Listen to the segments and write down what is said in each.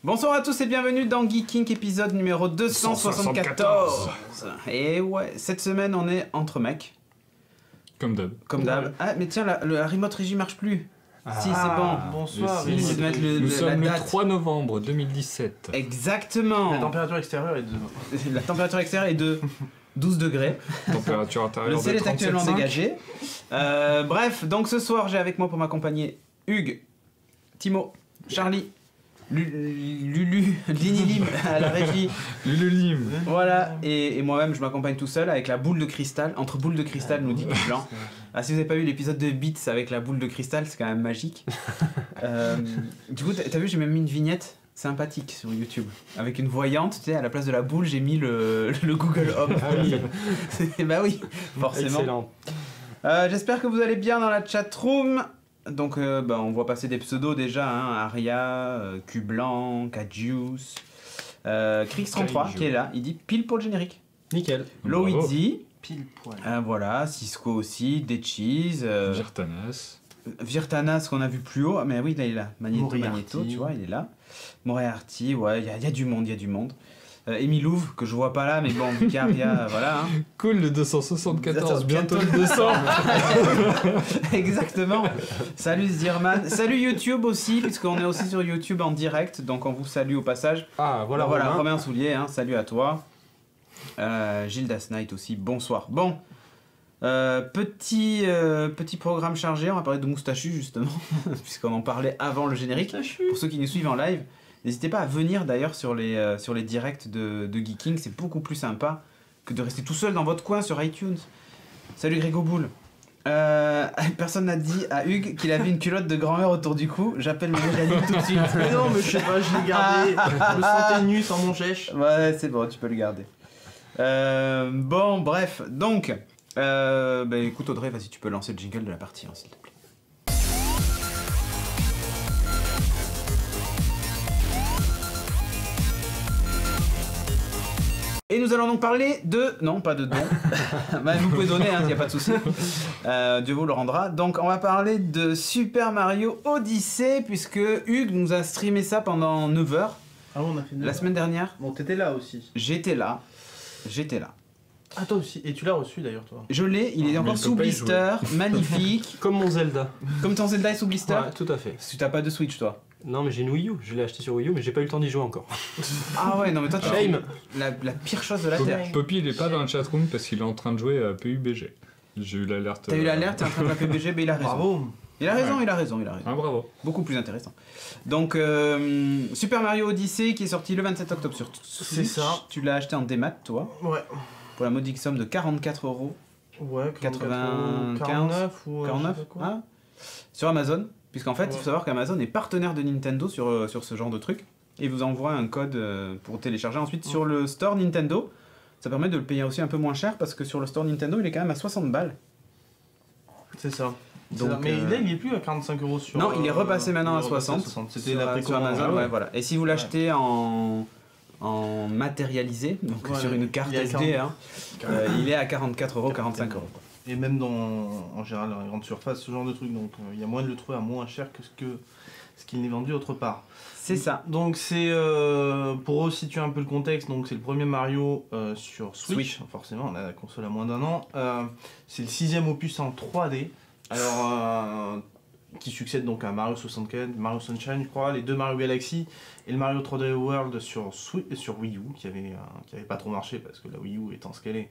Bonsoir à tous et bienvenue dans Geeking épisode numéro 274. Et ouais, cette semaine on est entre mecs. Comme d'hab. Comme d'hab. Ah mais tiens, la remote régie marche plus. Si, c'est bon. Bonsoir. Si, de mettre Nous sommes la le date. 3 novembre 2017. Exactement. La température extérieure est de... La température extérieure est de 12 degrés. Température Le intérieure de ciel est actuellement 37,5. dégagé. Bref, donc ce soir j'ai avec moi pour m'accompagner Hugues, Timo, Charlie, Lulu, Linilim à la régie. Lululim. Voilà, et moi-même je m'accompagne tout seul avec la boule de cristal. Entre boule de cristal, nous dit Blanc. Ah, si vous n'avez pas vu l'épisode de Beats avec la boule de cristal, c'est quand même magique. Du coup, t'as vu, j'ai même mis une vignette sympathique sur YouTube. Avec une voyante, tu sais, à la place de la boule, j'ai mis le Google Home. Ah oui. Bah oui, forcément. Excellent. J'espère que vous allez bien dans la chatroom. Donc, on voit passer des pseudos déjà, hein, Aria, Q-Blanc, Kajus, Krix33 qui est là, il dit pile pour le générique. Nickel. Loizi, Pile poil. voilà, Cisco aussi, Decheese, Virtanas. Virtanas qu'on a vu plus haut, mais oui, là il est là, Magneto, tu vois, il est là. Moriarty, ouais, il y a du monde, il y a du monde. Amy Louve, que je vois pas là, mais bon, vu qu'Aria, voilà. Hein. Cool le 274, bientôt le 200. Exactement. Salut Zirman. Salut YouTube aussi, puisqu'on est aussi sur YouTube en direct, donc on vous salue au passage. Ah, voilà, Voilà, Romain. Romain Soulier, hein, salut à toi. Gildas Knight aussi, bonsoir. Bon, petit programme chargé, on va parler de Moustachu justement, puisqu'on en parlait avant le générique. Pour ceux qui nous suivent en live, n'hésitez pas à venir d'ailleurs sur les directs de Geeking, c'est beaucoup plus sympa que de rester tout seul dans votre coin sur iTunes. Salut Grégo Boule. Personne n'a dit à Hugues qu'il avait une culotte de grand-mère autour du cou. J'appelle mon mécanique tout de suite. Mais non, mais je sais pas, je l'ai gardé. Je me sentais nu sans mon chèche. Ouais, c'est bon, tu peux le garder. Bon, bref, donc, écoute Audrey, vas-y, tu peux lancer le jingle de la partie, hein, s'il te plaît. Et nous allons donc parler de... Non, pas de dons. Vous pouvez donner, il n'y a pas de souci. Dieu vous le rendra. Donc, on va parler de Super Mario Odyssey, puisque Hugues nous a streamé ça pendant 9 heures, Ah, on a fait la semaine dernière. Bon, t'étais là aussi. J'étais là. Ah, toi aussi. Et tu l'as reçu d'ailleurs, toi. Je l'ai, il est mais encore il sous peut pas y blister, magnifique. Comme mon Zelda. Comme ton Zelda est sous blister. Ouais, tout à fait. Parce que t'as pas de Switch, toi. Non, mais j'ai une Wii U. Je l'ai acheté sur Wii U, mais j'ai pas eu le temps d'y jouer encore. Ah ouais, non, mais toi, tu Shame. la pire chose de la Terre. Poppy il est pas dans le chatroom parce qu'il est en train de jouer à PUBG. J'ai eu l'alerte. T'as eu l'alerte, t'es en train de la PBG, mais il a raison. Bravo. Il a raison, Ouais. il a raison. Ah bravo. Beaucoup plus intéressant. Donc, Super Mario Odyssey qui est sorti le 27 octobre sur Switch. C'est ça. Tu l'as acheté en démat, toi, Ouais. pour la modique somme de 44 euros. Ouais, 95, 49 ou... 49 je sais pas quoi. hein, sur Amazon. Puisqu'en fait, il Ouais. faut savoir qu'Amazon est partenaire de Nintendo sur ce genre de truc. Et vous envoie un code pour télécharger ensuite sur le store Nintendo. Ça permet de le payer aussi un peu moins cher parce que sur le store Nintendo, il est quand même à 60 balles. C'est ça. Donc, Mais là, il est plus à 45 euros sur... Non, il est repassé maintenant il à est repassé 60. C'était sur, la sur précommande. Amazon, Ah ouais. ouais, voilà. Et si vous l'achetez en matérialisé, donc Ouais, sur une carte il est à SD, hein, il est à 44 euros, 45 euros. quoi. Et même en général dans les grandes surfaces, ce genre de truc. Donc il y a moyen de le trouver à moins cher que ce qu'il n'est vendu autre part. C'est ça. Donc c'est pour resituer un peu le contexte, donc c'est le premier Mario sur Switch. Forcément, on a la console à moins d'un an. C'est le 6e opus en 3D. Alors qui succède donc à Mario 64, Mario Sunshine, je crois, les deux Mario Galaxy et le Mario 3D World sur Wii U, qui avait pas trop marché parce que la Wii U étant ce qu'elle est.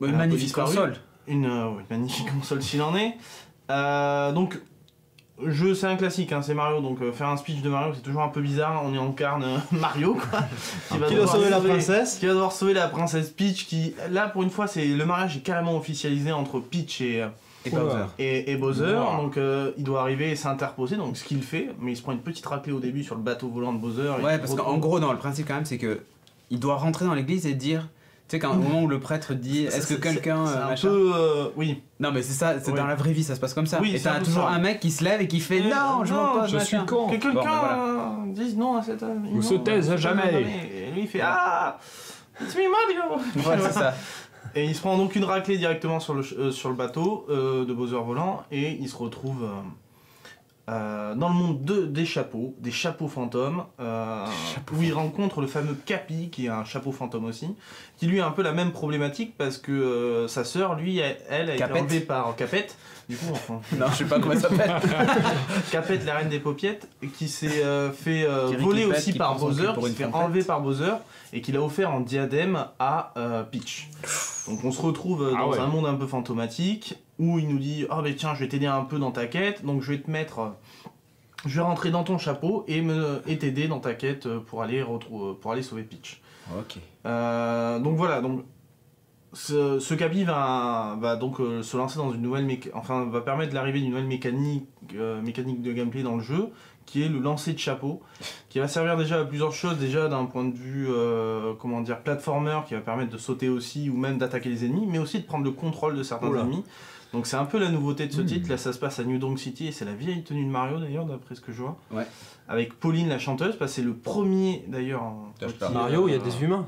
Une Elle a un peu magnifique disparu. console. Une magnifique console s'il en est. Donc, jeu c'est un classique, hein, c'est Mario, donc faire un speech de Mario c'est toujours un peu bizarre, on y incarne Mario quoi. Qui doit devoir sauver la princesse. Qui va devoir sauver la princesse Peach, qui là pour une fois c'est le mariage est carrément officialisé entre Peach et Bowser. Bowser, Wow. donc il doit arriver et s'interposer, donc ce qu'il fait, mais il se prend une petite raclée au début sur le bateau volant de Bowser. et Ouais, il parce retrouve- qu'en gros, non, le principe quand même, c'est que il doit rentrer dans l'église et dire, tu sais, au moment où le prêtre dit, est-ce que C'est- quelqu'un, c'est un machin. peu oui. Non, mais c'est ça, c'est Oui. dans la vraie vie, ça se passe comme ça. Oui, et c'est un t'as peu toujours ça. un mec qui se lève et qui fait, non, je non, m'oppose, Je machin. suis con. Que quelqu'un Bon, ben voilà. dise non à cette Ou se taise à jamais. Et lui il fait ah, it's me Mario. Ouais, c'est ça. Et il se prend donc une raclée directement sur le bateau de Bowser volant et il se retrouve dans le monde des chapeaux fantômes, où il rencontre le fameux Capi, qui est un chapeau fantôme aussi, qui lui a un peu la même problématique parce que sa sœur, lui, elle a été enlevée par Capette, du coup, enfin... Non, je sais pas comment ça s'appelle. Capette, la reine des paupiettes, qui s'est fait voler aussi par Bowser, qui s'est fait enlever par Bowser, et qu'il a offert en diadème à Peach. Donc on se retrouve dans un monde un peu fantomatique, où il nous dit « Ah ben tiens, je vais t'aider un peu dans ta quête, donc je vais te mettre... je vais rentrer dans ton chapeau et t'aider dans ta quête pour aller sauver Peach. » Ok. Donc voilà, donc ce Capi va donc se lancer dans une nouvelle va permettre l'arrivée d'une nouvelle mécanique de gameplay dans le jeu, qui est le lancer de chapeau, qui va servir déjà à plusieurs choses, déjà d'un point de vue platformer, qui va permettre de sauter aussi ou même d'attaquer les ennemis, mais aussi de prendre le contrôle de certains ennemis. Donc c'est un peu la nouveauté de ce titre. Là ça se passe à New Donk City et c'est la vieille tenue de Mario d'ailleurs, d'après ce que je vois. Ouais. Avec Pauline la chanteuse, parce que c'est le premier d'ailleurs. Mario, il y a des humains.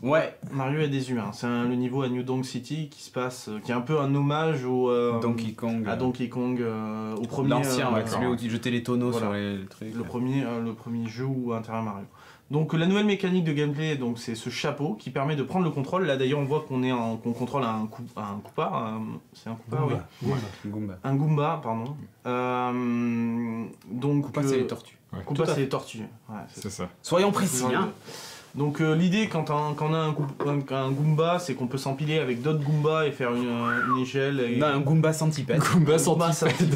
Ouais, Mario, il y a des humains. C'est le niveau à New Donk City qui se passe, qui est un peu un hommage au Donkey Kong. À Donkey Kong, au premier. L'ancien, celui où tu jetais les tonneaux sur les trucs. Le premier jeu où intervient Mario. Donc la nouvelle mécanique de gameplay, donc c'est ce chapeau qui permet de prendre le contrôle. Là d'ailleurs on voit qu'on contrôle un Koopa, c'est un Koopa, Goomba. oui. Goomba. Un Goomba, pardon. Donc Koopa c'est les tortues. Ouais, Koopa c'est les tortues. Ouais, c'est ça. Soyons précis, hein. Donc l'idée quand on a un Goomba, c'est qu'on peut s'empiler avec d'autres Goombas et faire une échelle. Et... Non, un Goomba centipède. Goomba centipède.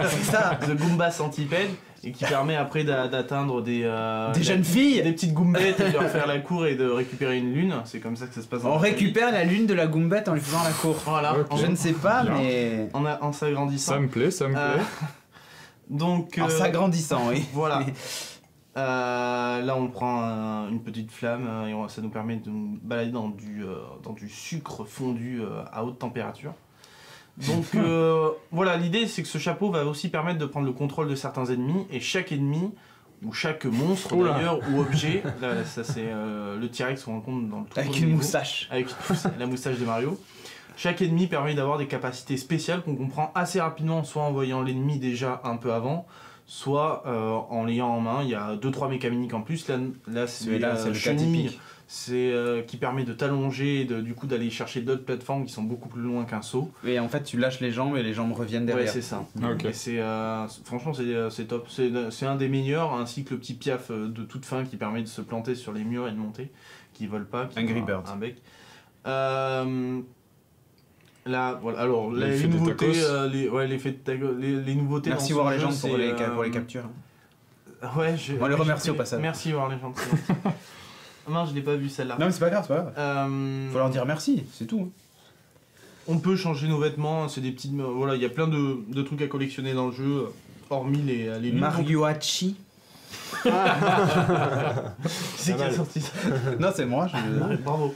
C'est ça, le Goomba centipède. Et qui permet après d'atteindre des jeunes filles, des petites goombettes et de leur faire la cour et de récupérer une lune. C'est comme ça que ça se passe. On récupère la lune de la goombette en lui faisant la cour. Voilà. Okay. Je ne sais pas, bien. Mais en s'agrandissant. Ça me plaît. Donc. En s'agrandissant, oui. Voilà. Là, on prend une petite flamme et ça nous permet de nous balader dans du sucre fondu à haute température. Donc voilà, l'idée c'est que ce chapeau va aussi permettre de prendre le contrôle de certains ennemis, et chaque ennemi, ou chaque monstre d'ailleurs, ou objet, là, ça c'est le T-Rex qu'on rencontre dans le tout avec une moustache. Avec la moustache de Mario. Chaque ennemi permet d'avoir des capacités spéciales qu'on comprend assez rapidement, soit en voyant l'ennemi déjà un peu avant, soit en l'ayant en main. Il y a 2-3 mécaniques en plus, là c'est le cas typique. C'est qui permet de t'allonger et du coup d'aller chercher d'autres plateformes qui sont beaucoup plus loin qu'un saut. Et en fait tu lâches les jambes et les jambes reviennent derrière. Ouais, c'est ça. Okay. Et franchement c'est top. C'est un des meilleurs, ainsi que le petit piaf de toute fin qui permet de se planter sur les murs et de monter, qui vole pas. Angry Bird. Un bec. Là, voilà. Alors les nouveautés, les nouveautés. Merci dans War ce Legend jeu, pour les captures. Ouais, on les remercie au passage. Merci War Legend. Non, je l'ai pas vu celle-là. Non, mais c'est pas grave, c'est pas grave. Faut leur dire merci, c'est tout. On peut changer nos vêtements, c'est des petites. Voilà, il y a plein de trucs à collectionner dans le jeu, hormis les lunes. Mario Hachi. C'est qui a sorti ça? Non, c'est moi. Bravo.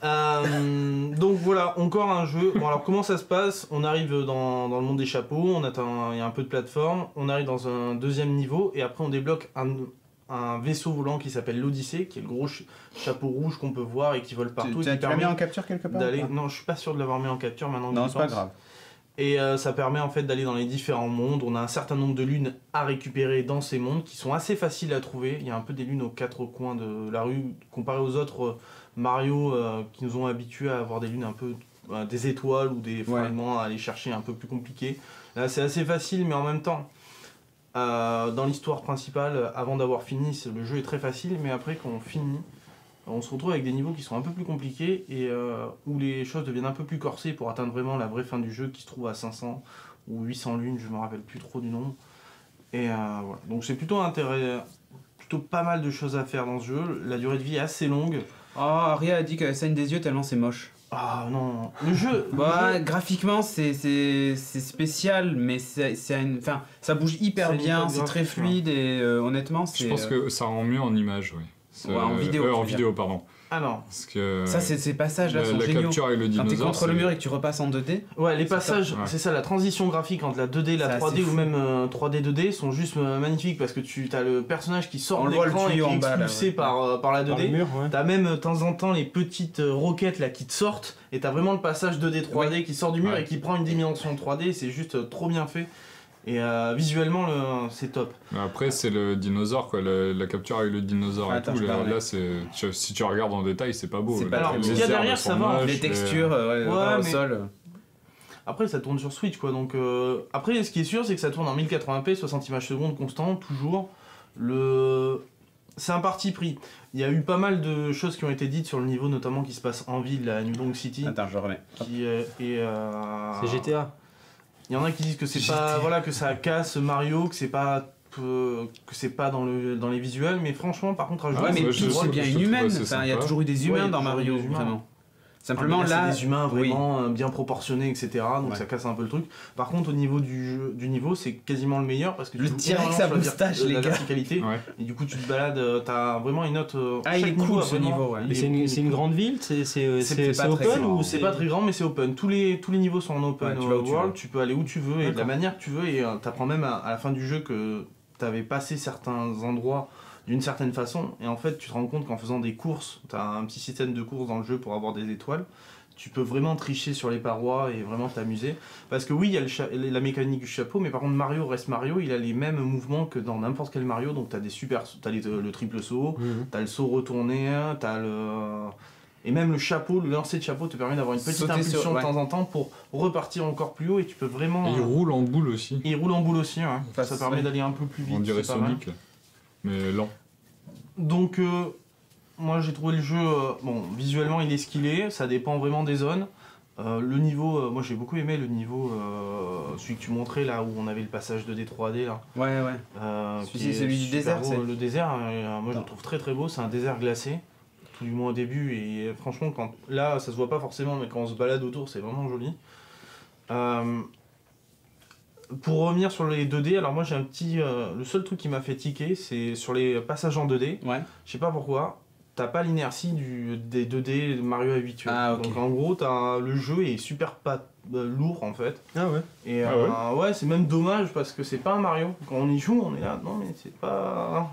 Donc voilà, encore un jeu. Bon, alors comment ça se passe? On arrive dans le monde des chapeaux, il y a un peu de plateforme, on arrive dans un deuxième niveau, et après on débloque un vaisseau volant qui s'appelle l'Odyssée, qui est le gros chapeau rouge qu'on peut voir et qui vole partout. Tu l'as mis en capture quelque part? Non, je suis pas sûr de l'avoir mis en capture maintenant. Non, c'est pas grave. Et ça permet en fait d'aller dans les différents mondes. On a un certain nombre de lunes à récupérer dans ces mondes qui sont assez faciles à trouver. Il y a un peu des lunes aux quatre coins de la rue, comparé aux autres Mario qui nous ont habitués à avoir des lunes un peu des étoiles ou des fragments à aller chercher un peu plus compliqués. Là c'est assez facile, mais en même temps dans l'histoire principale, avant d'avoir fini, le jeu est très facile, mais après quand on finit, on se retrouve avec des niveaux qui sont un peu plus compliqués et où les choses deviennent un peu plus corsées pour atteindre vraiment la vraie fin du jeu qui se trouve à 500 ou 800 lunes, je me rappelle plus trop du nombre. Et voilà. Donc c'est plutôt pas mal de choses à faire dans ce jeu. La durée de vie est assez longue. Oh, Aria a dit qu'elle saigne des yeux tellement c'est moche. Ah non, le jeu. Graphiquement c'est spécial, mais ça bouge hyper bien, c'est très fluide et honnêtement c'est. Je pense que ça rend mieux en image, oui. En vidéo. En vidéo, pardon. Alors, parce que ça, ces passages-là sont géniaux. La capture avec le dinosaure. Quand t'es contre le mur et que tu repasses en 2D. Ouais, les passages, c'est ça, la transition graphique entre la 2D, la 3D ou même 3D, 2D sont juste magnifiques parce que tu as le personnage qui sort de l'écran et qui est expulsé par la 2D. T'as même de temps en temps les petites roquettes là qui te sortent et t'as vraiment le passage 2D, 3D qui sort du mur et qui prend une dimension 3D. C'est juste trop bien fait. Et visuellement, c'est top. Mais après, c'est le dinosaure, quoi. La capture avec le dinosaure Attends, et tout. je parle, Là, si tu regardes en détail, c'est pas beau. C'est pas alors, très ce beau. qu'il y a Les derrière, herbes ça sont va. moches, Les textures, au mais- sol. Après, ça tourne sur Switch, quoi. Donc, après, ce qui est sûr, c'est que ça tourne en 1080p, 60 images secondes constant, toujours. C'est un parti pris. Il y a eu pas mal de choses qui ont été dites sur le niveau, notamment qui se passe en ville, à New Donk City. Attends, je remets. Qui C'est GTA. Il y en a qui disent que c'est pas, voilà, que ça casse Mario, que c'est pas dans les visuels, mais franchement, par contre, à jouer, Ouais, mais Ouais, Peach, je c'est bien trouve une humaine. assez Enfin, il y a sympa. toujours eu des Ouais, humains il y a dans toujours Mario, eu des humains. vraiment. Simplement, mais là. c'est des humains oui. vraiment bien proportionnés, etc. Donc Ouais. ça casse un peu le truc. Par contre, au niveau du niveau, c'est quasiment le meilleur parce que tu Le joues direct, énormément sa sur la moustache, les la gars. verticalité. Ouais. Et du coup, tu te balades, t'as vraiment une note. Ah, il chaque est cool a ce vraiment- niveau, ouais. il Mais est- c'est une grande ville, c'est pas très open grand. ou C'est pas très grand, mais c'est open. Tous les niveaux sont en open Ouais, tu vas où tu world. veux. Tu peux aller où tu veux et de la D'accord. manière que tu veux. Et t'apprends même à la fin du jeu que t'avais passé certains endroits d'une certaine façon. Et en fait, tu te rends compte qu'en faisant des courses, t'as un petit système de courses dans le jeu pour avoir des étoiles. Tu peux vraiment tricher sur les parois et vraiment t'amuser. Parce que oui, il y a la mécanique du chapeau, mais par contre Mario reste Mario, il a les mêmes mouvements que dans n'importe quel Mario. Donc t'as le triple saut, t'as le saut retourné, et même le chapeau, le lancer de chapeau te permet d'avoir une petite Sauter impulsion sur- de ouais. temps en temps pour repartir encore plus haut et tu peux vraiment... Et il roule en boule aussi. Et il roule en boule aussi, ouais. Enfin, Ça permet ouais. d'aller un peu plus vite. On dirait c'est pas mal. Sonic, mais lent. Donc, moi j'ai trouvé le jeu, bon, visuellement il est ce qu'il est, ça dépend vraiment des zones. Le niveau, moi j'ai beaucoup aimé le niveau, celui que tu montrais là où on avait le passage 2D 3D là. Ouais, ouais. Qui Celui-ci, est celui du super désert, beau. c'est- Le désert, moi je Non. le trouve très très beau, c'est un désert glacé, tout du moins au début, et franchement, là ça se voit pas forcément, mais quand on se balade autour, c'est vraiment joli. Pour revenir sur les 2D, alors moi j'ai un petit. Le seul truc qui m'a fait tiquer, c'est sur les passages en 2D. Ouais. Je sais pas pourquoi, t'as pas l'inertie des 2D Mario habituels. Ah, ok. Donc en gros, le jeu est super pas lourd en fait. Ah ouais. Et Ah ouais, c'est même dommage parce que c'est pas un Mario. Quand on y joue, on est là, non mais c'est pas.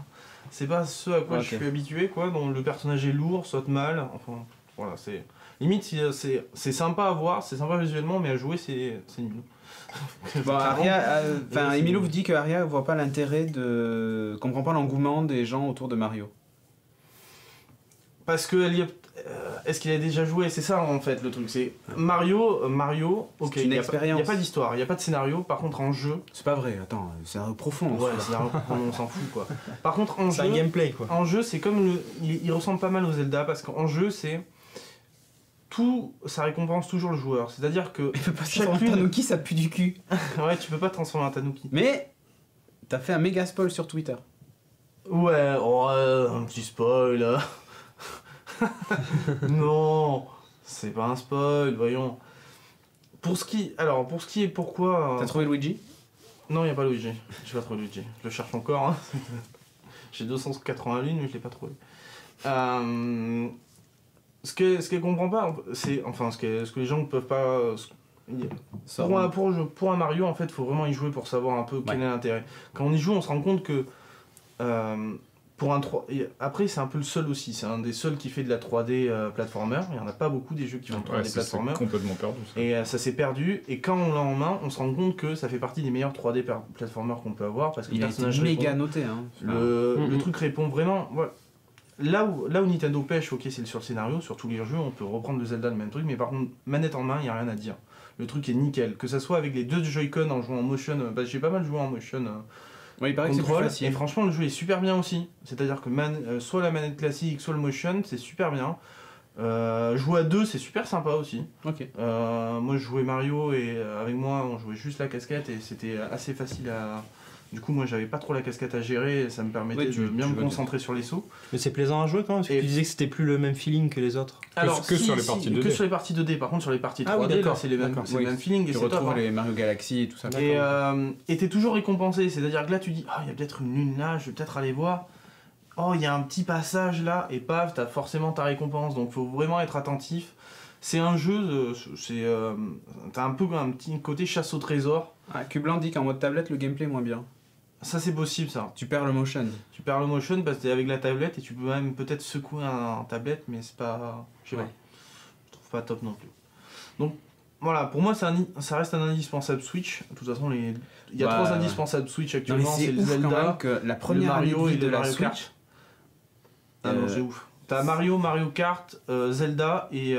C'est pas ce à quoi Ok. je suis habitué, quoi. Donc le personnage est lourd, saute mal. Enfin, voilà, c'est. Limite, c'est sympa à voir, c'est sympa visuellement, mais à jouer, c'est nul. Bon, Aria, enfin, c'est- Emilio vous dit que Aria voit pas l'intérêt de. Comprend pas l'engouement des gens autour de Mario. Parce que est-ce qu'il a déjà joué? C'est ça en fait le truc. C'est Mario, ok, C'est une il n'y a expérience. pas d'histoire, il n'y a pas de scénario. Par contre, en jeu, C'est pas vrai, attends, c'est un profond. ouais, celui-là. on s'en fout quoi. Par contre, en C'est un jeu, gameplay quoi. c'est comme il ressemble pas mal au Zelda parce qu'en jeu, c'est tout, ça récompense toujours le joueur. C'est-à-dire que Il peut pas se Chacune- transformer en Tanuki, ça pue du cul. ouais, tu peux pas te transformer en Tanuki. Mais t'as fait un méga spoil sur Twitter. Ouais, un petit spoil. Là. Non, c'est pas un spoil, voyons. Pour ce qui est pourquoi. T'as trouvé Luigi? Non, il n'y a pas Luigi. J'ai pas trouvé Luigi. Je le cherche encore. Hein. J'ai 280 lignes, mais je l'ai pas trouvé. Ce qu'elle comprend pas, c'est. Enfin, ce que les gens ne peuvent pas. Pour un Mario, en fait, il faut vraiment y jouer pour savoir un peu quel est l'intérêt. Quand on y joue, on se rend compte que. Pour un 3... Après, c'est un peu le seul aussi. C'est un des seuls qui fait de la 3D platformer. Il n'y en a pas beaucoup des jeux qui font de 3D c'est platformer. complètement perdu. Ça. Et ça s'est perdu, et quand on l'a en main, on se rend compte que ça fait partie des meilleurs 3D platformers qu'on peut avoir, parce que Il le a été personnage méga répond. noté. Hein. Le truc répond vraiment... Voilà. Là où Nintendo pêche, ok, c'est sur le scénario, sur tous les jeux, on peut reprendre le Zelda, le même truc, mais par contre, manette en main, il n'y a rien à dire. Le truc est nickel. Que ça soit avec les deux Joy-Con en jouant en motion... j'ai pas mal joué en motion... Oui, il paraît que c'est plus contrôle, facile. et franchement le jeu est super bien aussi, c'est-à-dire que soit la manette classique, soit le motion, c'est super bien. Jouer à deux, c'est super sympa aussi. Ok. Moi je jouais Mario et avec moi on jouait juste la casquette et c'était assez facile à... Du coup moi j'avais pas trop la casquette à gérer et ça me permettait Ouais, de bien tu me veux concentrer sur les sauts. Mais c'est plaisant à jouer quand même, parce que Et- tu disais que c'était plus le même feeling que les autres. Que sur les parties 2D. Que sur les parties 2D, par contre sur les parties 3D, Ah oui, là, d'accord, c'est le même oui. feeling et Tu c'est top. retrouves Hein. les Mario Galaxy et tout ça. Et t'es toujours récompensé, c'est-à-dire que là tu dis ah il y a peut-être une lune là, je vais peut-être aller voir. Oh il y a un petit passage là et paf t'as forcément ta récompense, donc faut vraiment être attentif. C'est un jeu, t'as un peu un petit côté chasse au trésor. Ah, Cublan dit qu'en mode tablette, le gameplay est moins bien. Ça c'est possible ça. Tu perds le motion. Tu perds le motion parce que t'es avec la tablette et tu peux même peut-être secouer un tablette mais c'est pas... Je sais Ouais. pas. Je trouve pas top non plus. Donc Voilà, pour moi, ça reste un indispensable Switch. De toute façon, il y a Bah, 3 ouais. indispensables Switch Non, mais actuellement, c'est le ouf quand même Zelda, que la le première année Mario de et vie de le la Mario Switch. Kart. Ah non, c'est ouf. T'as Mario, Mario Kart, Zelda et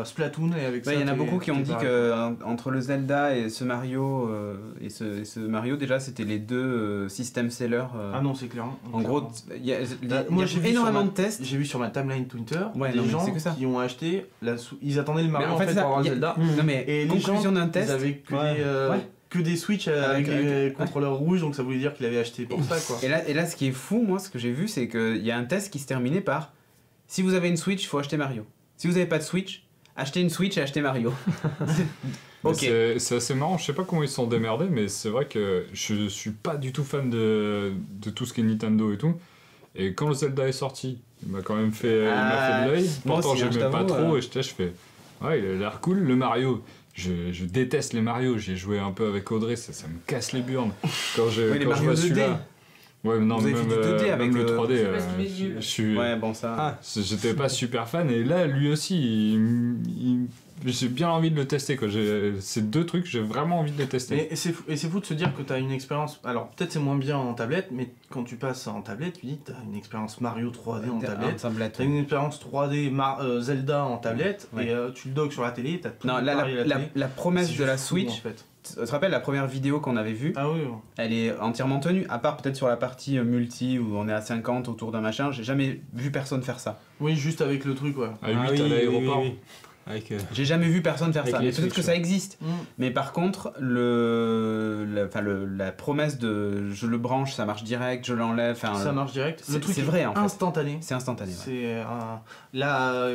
Splatoon, et avec ça. Il y en a t'es- beaucoup qui ont t'es dit pareil. que entre le Zelda et ce Mario, et ce Mario, déjà, c'était les deux system sellers. Ah non, c'est clairement. En gros, il y a, Moi, il y j'ai a vu énormément sur de tests. J'ai vu sur ma timeline Twitter Ouais, des non, mais gens c'est que ça. qui ont acheté, ils attendaient le Mario Mais en fait, ça, pour avoir il y a- Zelda. Non, mais Et les conclusion gens, d'un ils test. avaient que, Ouais. des, que des Switch avec Avec- des contrôleurs rouges, donc ça voulait dire qu'il avait acheté pour ça, quoi. Et là, ce qui est fou, moi, ce que j'ai vu, c'est qu'il y a un test qui se terminait par si vous avez une Switch, il faut acheter Mario. Si vous n'avez pas de Switch, achetez une Switch et achetez Mario. Mais Ok. c'est assez marrant, je sais pas comment ils se sont démerdés, mais c'est vrai que je suis pas du tout fan de tout ce qui est Nintendo et tout. Et quand le Zelda est sorti, il m'a quand même fait, il m'a fait de l'œil. moi Pourtant, aussi, hein, je j'aimais pas t'avoue, trop, et je fais, ouais, il a l'air cool. Le Mario, je déteste les Mario, j'ai joué un peu avec Audrey, ça me casse les burnes. Quand je, Oui, les quand je Mario vois 2D. celui-là. Ouais, mais non, Vous avez même, fait du 2D avec même le le- 3D, C'est parce qu'il est nul. je suis. Ouais, bon, ça. J'étais pas super fan et là lui aussi j'ai bien envie de le tester quoi. Ces deux trucs j'ai vraiment envie de les tester. Et c'est fou de se dire que tu as une expérience. Alors, peut-être c'est moins bien en tablette, mais quand tu passes en tablette, tu dis que tu as une expérience Mario 3D en tablette. Tu as une expérience 3D Zelda en tablette, Ouais. et tu le docks sur la télé, tu as tout Non, là, pareil à la télé. la promesse C'est de la juste fou, Switch, en fait. tu te rappelles la première vidéo qu'on avait vue, Ah oui, elle est entièrement tenue, à part peut-être sur la partie multi où on est à 50 autour d'un machin, j'ai jamais vu personne faire ça. oui, juste avec le truc, ouais. À 8 à l'aéroport. Avec, J'ai jamais vu personne faire Avec ça, les mais peut-être Switch, que ça ouais. existe. Mais par contre, la promesse de je le branche, ça marche direct, je l'enlève, Ça marche direct. Le c'est- truc c'est est vrai, en fait. instantané. c'est instantané. Ouais. C'est là,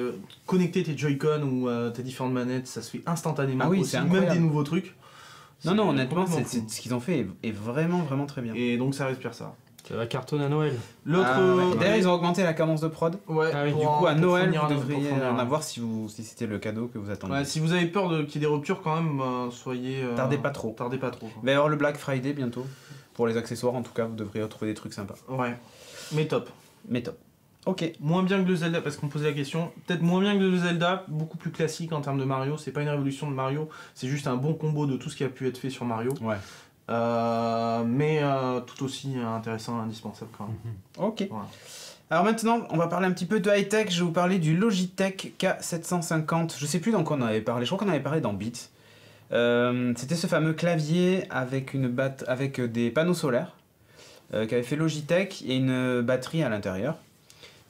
connecter tes Joy-Con ou tes différentes manettes, ça se fait instantanément. Ah oui, aussi, c'est même incroyable. des nouveaux trucs. Non, non, C'est honnêtement, complètement c'est fou. ce qu'ils ont fait est vraiment, vraiment très bien. Et donc ça respire ça. Ça va cartonner à Noël. L'autre. Ah, ouais. D'ailleurs, ils ont augmenté la cadence de prod. Ouais, Ah oui, pour Du coup, à pour Noël, fournir vous un- devriez pour fournir en un- avoir si c'était le cadeau que vous attendiez. Ouais, si vous avez peur qu'il y ait des ruptures, quand même, soyez. Tardez pas trop. Tardez pas trop. Il va y avoir le Black Friday bientôt. Pour les accessoires, en tout cas, vous devriez retrouver des trucs sympas. Ouais. Mais top. Mais top. Ok. Moins bien que le Zelda, parce qu'on me posait la question. Peut-être moins bien que le Zelda, beaucoup plus classique en termes de Mario. C'est pas une révolution de Mario, c'est juste un bon combo de tout ce qui a pu être fait sur Mario. Ouais. Mais tout aussi intéressant, indispensable quand même. Ok. Voilà. Alors maintenant, on va parler un petit peu de high-tech. Je vais vous parler du Logitech K750. Je sais plus dans quoi on en avait parlé. Je crois qu'on avait parlé dans Beats. C'était ce fameux clavier avec avec des panneaux solaires qu'avait fait Logitech et une batterie à l'intérieur.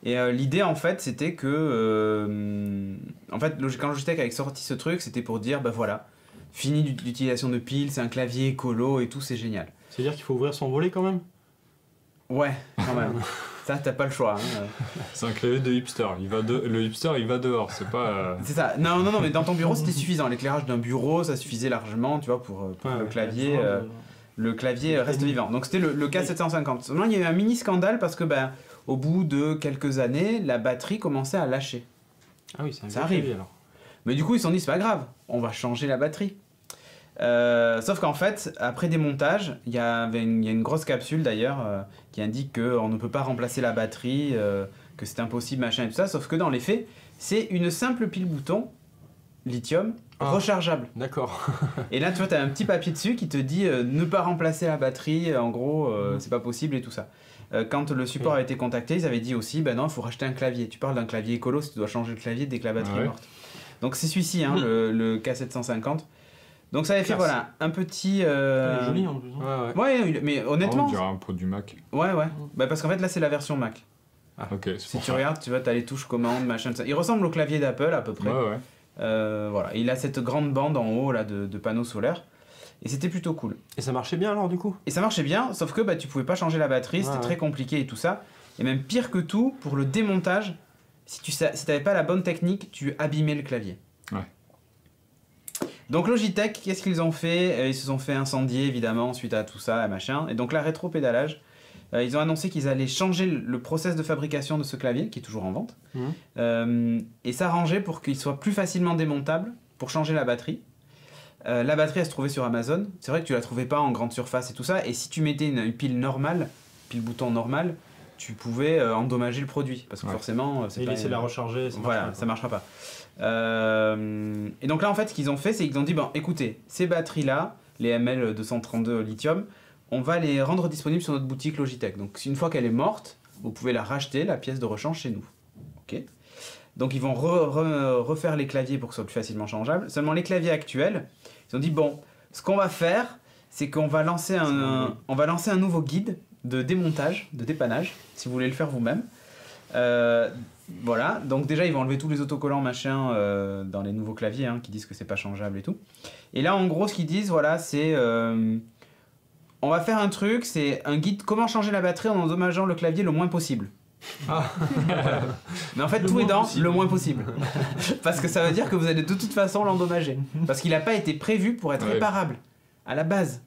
Et l'idée en fait c'était que quand Logitech avait sorti ce truc, c'était pour dire bah voilà, fini l'utilisation de piles, c'est un clavier écolo et tout, c'est génial. C'est-à-dire qu'il faut ouvrir son volet quand même. Ouais, quand même. Ça, t'as pas le choix. Hein. C'est un clavier de hipster. Le hipster il va dehors, c'est pas. C'est ça. Non, mais dans ton bureau, c'était suffisant. L'éclairage d'un bureau, ça suffisait largement, tu vois, pour Ouais, le ouais, clavier. Le clavier reste vivant. Donc c'était le K750. Seulement, il y a eu un mini scandale parce que, ben, au bout de quelques années, la batterie commençait à lâcher. Ah oui, c'est un Ça vieux arrive. clavier, alors. Mais du coup, ils se sont dit, c'est pas grave, on va changer la batterie. Sauf qu'en fait, après démontage, il y a une grosse capsule d'ailleurs qui indique qu'on ne peut pas remplacer la batterie, que c'est impossible, machin et tout ça. Sauf que dans les faits, c'est une simple pile bouton lithium Ah. rechargeable. D'accord. Et là, tu vois, tu as un petit papier dessus qui te dit ne pas remplacer la batterie, en gros, c'est pas possible et tout ça. Quand le support Ok. a été contacté, ils avaient dit aussi, ben non, il faut racheter un clavier. Tu parles d'un clavier écolo si tu dois changer le clavier dès que la batterie Ah ouais. est morte. Donc c'est celui-ci, hein, le K750. Donc ça avait fait Classe. voilà, un petit... Il est joli en plus. hein. Ouais, ouais. Ouais, mais On honnêtement... dirait un produit Mac. Ouais. Bah, parce qu'en fait là c'est la version Mac. Ok, c'est Si pour tu ça. regardes, tu vois, t'as les touches commandes, machin, tout ça. Il ressemble au clavier d'Apple à peu près. Ouais, ouais. Voilà, il a cette grande bande en haut là de panneaux solaires. Et c'était plutôt cool. Et ça marchait bien alors du coup. Et ça marchait bien, sauf que bah, tu pouvais pas changer la batterie, c'était Ouais, très ouais. compliqué et tout ça. Et même pire que tout, pour le démontage, si t'avais pas la bonne technique, tu abîmais le clavier. Ouais. Donc Logitech, qu'est-ce qu'ils ont fait? Ils se sont fait incendier évidemment suite à tout ça, machin. Et donc la rétropédalage, ils ont annoncé qu'ils allaient changer le process de fabrication de ce clavier, qui est toujours en vente, et s'arranger pour qu'il soit plus facilement démontable pour changer la batterie. La batterie, elle se trouvait sur Amazon. C'est vrai que tu la trouvais pas en grande surface et tout ça. Et si tu mettais une pile normale, pile bouton normale, tu pouvais endommager le produit. Parce que forcément, Et laisser la recharger, ça marchera pas. Et donc là, en fait, ce qu'ils ont fait, c'est qu'ils ont dit, bon, écoutez, ces batteries-là, les ML232 lithium, on va les rendre disponibles sur notre boutique Logitech. Donc une fois qu'elle est morte, vous pouvez la racheter, la pièce de rechange chez nous. Ok. Donc ils vont refaire les claviers pour que ce soit plus facilement changeable. Seulement les claviers actuels, ils ont dit, bon, ce qu'on va faire, c'est qu'on va lancer un nouveau guide de démontage, de dépannage, si vous voulez le faire vous-même. Voilà, donc déjà ils vont enlever tous les autocollants machin dans les nouveaux claviers qui disent que c'est pas changeable et tout. Et là en gros ce qu'ils disent, voilà, c'est on va faire un truc, c'est un guide comment changer la batterie en endommageant le clavier le moins possible. Ah. Mais en fait tout est dans le moins possible. Parce que ça veut dire que vous allez de toute façon l'endommager. Parce qu'il n'a pas été prévu pour être réparable à la base.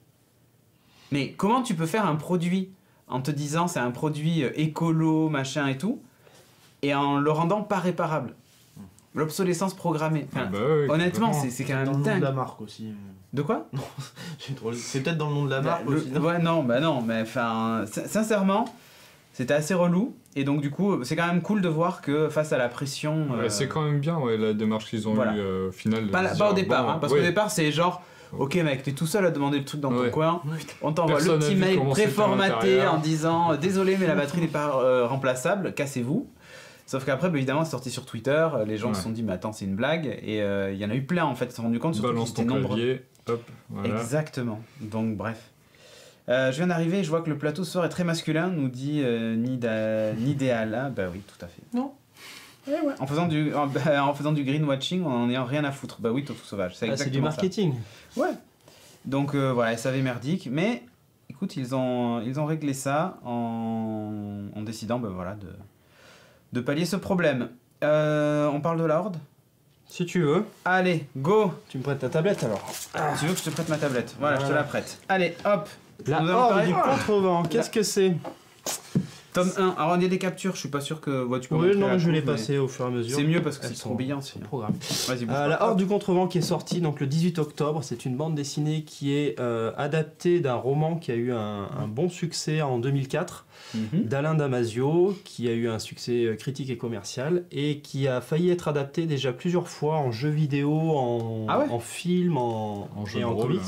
Mais comment tu peux faire un produit en te disant c'est un produit écolo, machin et tout, et en le rendant pas réparable? L'obsolescence programmée. Enfin, honnêtement, c'est quand même dingue. Dans le nom de la marque aussi. De quoi? C'est peut-être dans le nom de la marque aussi. Ouais, non, mais enfin, sincèrement, c'était assez relou. Et donc, du coup, c'est quand même cool de voir que face à la pression. C'est quand même bien, la démarche qu'ils ont eue au final. Pas au départ, parce qu'au départ, c'est genre. Ok mec, t'es tout seul à demander le truc dans ton coin, on t'envoie le petit mail préformaté en disant désolé mais la batterie n'est pas remplaçable, cassez-vous. Sauf qu'après évidemment c'est sorti sur Twitter, les gens se sont dit mais attends c'est une blague, et il y en a eu plein en fait, ils se sont rendu compte surtout balance ton clavier, hop, voilà. Exactement, donc bref. Je viens d'arriver, je vois que le plateau ce soir est très masculin, nous dit Nidéala, bah oui tout à fait. Non. Ouais. En faisant du greenwashing, en n'en ayant rien à foutre. Bah oui, Toto Sauvage. C'est du marketing. Ça. Ouais. Donc voilà, SAV merdique. Mais écoute, ils ont réglé ça en décidant voilà, de pallier ce problème. On parle de la Horde ? Si tu veux. Allez, go. Tu me prêtes ta tablette alors ? Tu veux que je te prête ma tablette ? Voilà, je te la prête. Allez, hop. La Horde du contrevent, qu'est-ce que c'est ? Tome 1, alors il y a des captures, je suis pas sûr que tu peux montrer. Oui, non, je l'ai passé au fur et à mesure. C'est mieux parce que c'est trop brillant. Programme. Vas-y, La Horde du contrevent qui est sortie donc, le 18 octobre, c'est une bande dessinée qui est adaptée d'un roman qui a eu un bon succès en 2004, d'Alain Damasio, qui a eu un succès critique et commercial, et qui a failli être adapté déjà plusieurs fois en jeu vidéo, en film, en jeu de comics.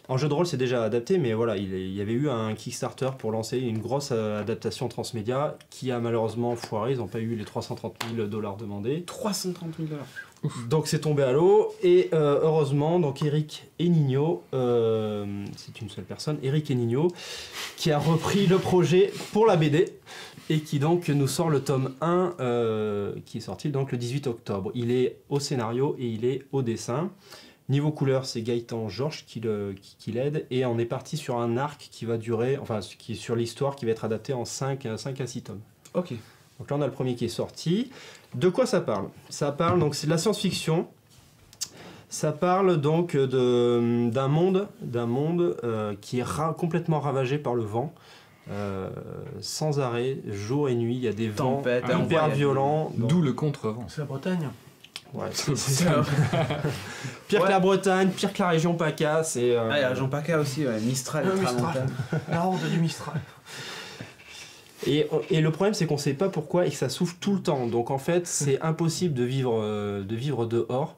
En jeu de rôle, c'est déjà adapté, mais voilà, il y avait eu un Kickstarter pour lancer une grosse adaptation transmédia qui a malheureusement foiré. Ils n'ont pas eu les $330 000 demandés. $330 000. Donc c'est tombé à l'eau. Et heureusement, donc Eric et Nino, c'est une seule personne, Eric et Nino, qui a repris le projet pour la BD et qui donc nous sort le tome 1 qui est sorti donc le 18 octobre. Il est au scénario et il est au dessin. Niveau couleur, c'est Gaëtan Georges qui l'aide, et on est parti sur un arc qui va durer, enfin qui est sur l'histoire qui va être adapté en 5 à 6 tomes. Ok. Donc là on a le premier qui est sorti. De quoi ça parle ? Ça parle, donc c'est de la science-fiction. Ça parle donc d'un monde qui est complètement ravagé par le vent. Sans arrêt, jour et nuit, il y a des vents hyper violents. D'où le contre-vent. C'est la Bretagne. Ouais, c'est pire que la Bretagne, pire que la région PACA. Il y a la région PACA aussi, Mistral. La Horde du Mistral. Et le problème, c'est qu'on ne sait pas pourquoi et que ça souffle tout le temps. Donc en fait, c'est impossible de vivre dehors.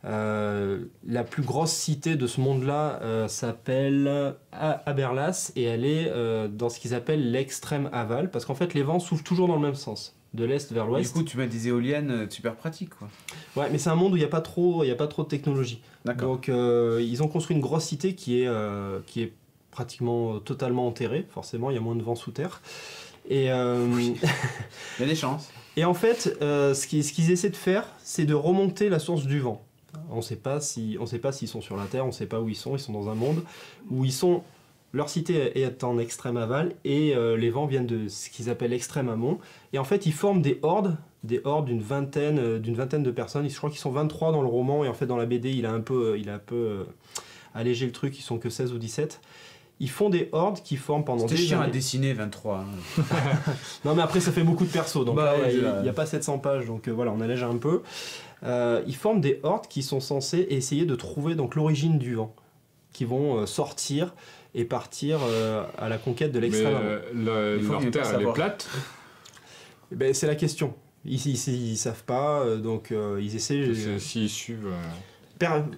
La plus grosse cité de ce monde-là s'appelle Aberlas, et elle est dans ce qu'ils appellent l'extrême aval, parce qu'en fait, les vents soufflent toujours dans le même sens. De l'est vers l'ouest. Du coup, tu mets des éoliennes super pratiques, quoi. Ouais, mais c'est un monde où il n'y a pas trop de technologie. D'accord. Donc, ils ont construit une grosse cité qui est pratiquement totalement enterrée. Forcément, il y a moins de vent sous terre. Et il y a des chances. Et en fait, ce qu'ils essaient de faire, c'est de remonter la source du vent. On ne sait pas s'ils sont sur la Terre, on ne sait pas où ils sont. Ils sont dans un monde où ils sont. Leur cité est en extrême aval et les vents viennent de ce qu'ils appellent l'extrême amont. Et en fait, ils forment des hordes d'une vingtaine de personnes. Je crois qu'ils sont 23 dans le roman, et en fait, dans la BD, il a un peu allégé le truc, ils sont que 16 ou 17. Ils font des hordes qui forment pendant des années. C'était chiant à dessiner, 23. Non, mais après, ça fait beaucoup de persos, donc il n'y a pas 700 pages, donc voilà, on allège un peu. Ils forment des hordes qui sont censées essayer de trouver donc l'origine du vent, qui vont sortir et partir à la conquête de l'extrême. Leur terre, elle est plate. Ben, c'est la question. Ils savent pas, donc ils essaient. S'ils suivent.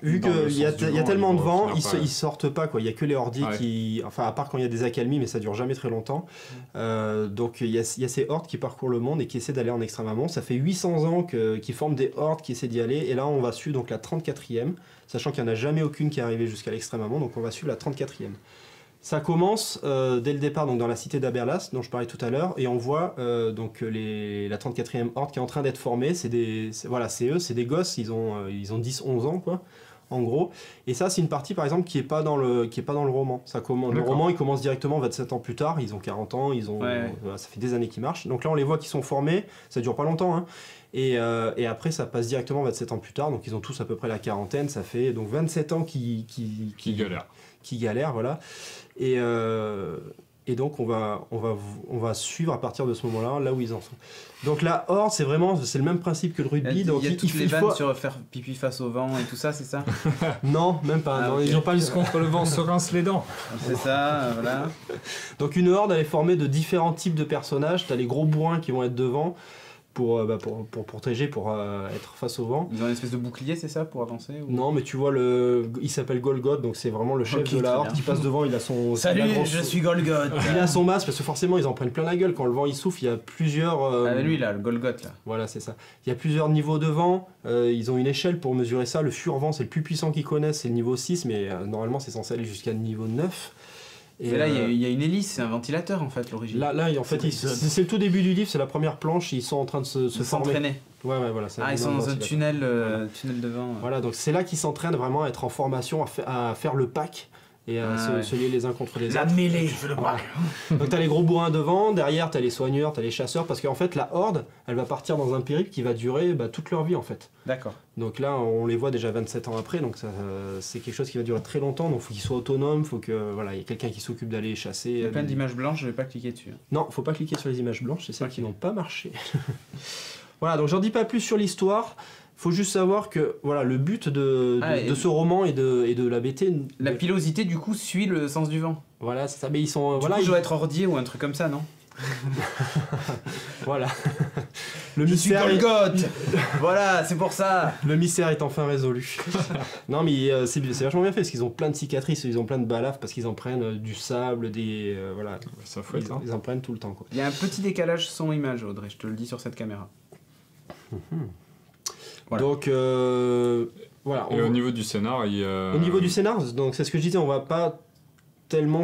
Vu qu'il y a tellement de vent, ils sortent pas, quoi. Il y a que les hordis Ouais. qui. Enfin, à part quand il y a des accalmies, mais ça dure jamais très longtemps. Donc il y a ces hordes qui parcourent le monde et qui essaient d'aller en Extrême-Amont. Ça fait 800 ans qu'ils forment des hordes qui essaient d'y aller. Et là, on va suivre donc la 34e, sachant qu'il n'y en a jamais aucune qui est arrivée jusqu'à l'Extrême-Amont. Donc on va suivre la 34e. Ça commence dès le départ donc dans la cité d'Aberlas dont je parlais tout à l'heure et on voit donc la 34e horde qui est en train d'être formée. C'est eux, c'est des gosses, ils ont 10-11 ans quoi, en gros. Et ça c'est une partie par exemple qui est pas dans le roman. Le roman il commence directement 27 ans plus tard, ils ont 40 ans, ça fait des années qu'ils marchent. Donc là on les voit qui sont formés, ça dure pas longtemps hein. Et après ça passe directement 27 ans plus tard, donc ils ont tous à peu près la quarantaine, ça fait donc 27 ans qui galèrent, voilà. Et donc on va suivre à partir de ce moment-là, là où ils en sont. Donc la horde, c'est le même principe que le rugby. Il y a toutes les vannes sur faire pipi face au vent et tout ça, c'est ça? Non, même pas. Non, okay. Ils ont pas Plus contre le vent se rince les dents. C'est ça, voilà. Donc une horde, elle est formée de différents types de personnages. T'as les gros bourrins qui vont être devant pour protéger, pour être face au vent. Ils ont une espèce de bouclier, c'est ça, pour avancer ou... Non, mais tu vois, il s'appelle Golgoth, donc c'est vraiment le chef de la horde qui passe devant. Il a son. Salut, je suis Golgoth. Il a son masque parce que forcément ils en prennent plein la gueule. Quand le vent il souffle, il y a plusieurs. Lui là, le Golgoth là. Voilà, c'est ça. Il y a plusieurs niveaux de vent. Ils ont une échelle pour mesurer ça. Le furvent, c'est le plus puissant qu'ils connaissent, c'est le niveau 6, mais normalement c'est censé aller jusqu'à le niveau 9. Et là, il y a une hélice, c'est un ventilateur en fait, l'origine. Là, en fait, c'est le tout début du livre, c'est la première planche, ils sont en train de se former. S'entraîner. Ouais, voilà. Ils sont dans un tunnel de vent. Voilà, donc c'est là qu'ils s'entraînent vraiment à être en formation, à faire le pack et à se lier les uns contre les autres. La mêlée. Voilà. Donc t'as les gros bourrins devant, derrière t'as les soigneurs, t'as les chasseurs, parce qu'en fait la horde, elle va partir dans un périple qui va durer toute leur vie en fait. D'accord. Donc là, on les voit déjà 27 ans après, donc c'est quelque chose qui va durer très longtemps, donc il faut qu'ils soient autonomes, il faut que y ait quelqu'un qui s'occupe d'aller chasser. Il y a plein d'images blanches, je vais pas cliquer dessus. Non, faut pas cliquer sur les images blanches, c'est celles qui n'ont pas marché. Voilà, donc j'en dis pas plus sur l'histoire. Faut juste savoir que le but de ce roman et de la BT. La pilosité du coup suit le sens du vent. Voilà, c'est ça. Mais ils sont. Ils doivent être ordiers ou un truc comme ça, non? Voilà. Le mystère. Golgoth. Voilà, c'est pour ça. Le mystère est enfin résolu. Non, mais c'est vachement bien fait parce qu'ils ont plein de cicatrices, ils ont plein de balafres parce qu'ils en prennent du sable, voilà. Ça fouette, ils en prennent tout le temps, quoi. Il y a un petit décalage son-image, Audrey, je te le dis sur cette caméra. Voilà. Donc voilà. Et au niveau du scénar, au niveau du scénar, donc c'est ce que je disais, on va pas tellement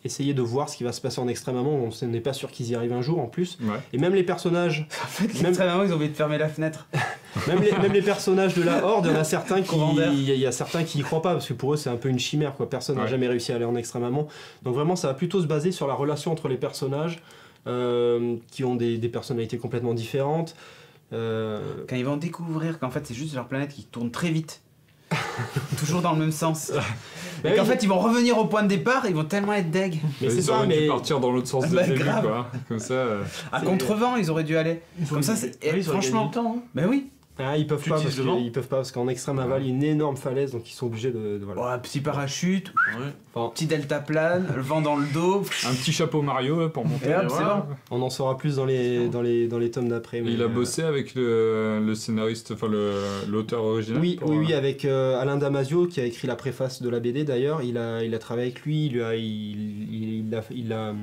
essayer de voir ce qui va se passer en Extrême-Amont, on n'est pas sûr qu'ils y arrivent un jour en plus. Ouais. Et même les personnages. En fait, Extrême-Amont, ils ont oublié de fermer la fenêtre. même les personnages de la Horde, il y en a certains y a certains qui y croient pas parce que pour eux c'est un peu une chimère, quoi. Personne n'a jamais réussi à aller en Extrême-Amont. Donc vraiment, ça va plutôt se baser sur la relation entre les personnages qui ont des personnalités complètement différentes. Quand ils vont découvrir qu'en fait c'est juste leur planète qui tourne très vite, toujours dans le même sens, et qu'en fait ils vont revenir au point de départ, ils vont tellement être deg. Mais c'est ça, dû partir dans l'autre sens dès le début, quoi. Comme ça. À contrevent, ils auraient dû aller. Comme ça, franchement. Du temps, hein. Ben oui. Ils peuvent pas parce qu'en extrême aval il y a une énorme falaise, donc ils sont obligés de un petit parachute, petit deltaplane, le vent dans le dos, un petit chapeau Mario pour monter. Et hop, c'est bon. On en saura plus dans les tomes d'après. Il a bossé avec le scénariste, enfin l'auteur original. Oui, avec Alain Damasio qui a écrit la préface de la BD d'ailleurs. Il a travaillé avec lui. Il a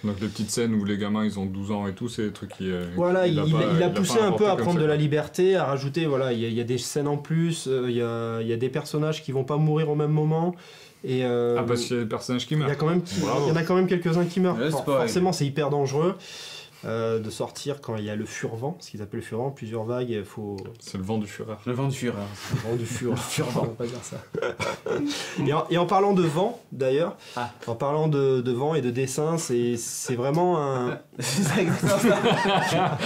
donc les petites scènes où les gamins ils ont 12 ans et tout, c'est des trucs qui... Voilà, il a poussé un peu à prendre de la liberté, à rajouter, il y a des scènes en plus, il y a des personnages qui vont pas mourir au même moment. Et parce qu'il y a des personnages qui meurent. Il y en a quand même quelques-uns qui meurent. Forcément, c'est hyper dangereux. De sortir quand il y a le furvent, ce qu'ils appellent le furvent, plusieurs vagues, il faut... C'est le vent du fureur. Le vent du fureur. Le vent du fureur. On va pas dire ça. Et en parlant de vent, d'ailleurs, en parlant de vent et de dessin, c'est vraiment un... C'est ça, exactement ça.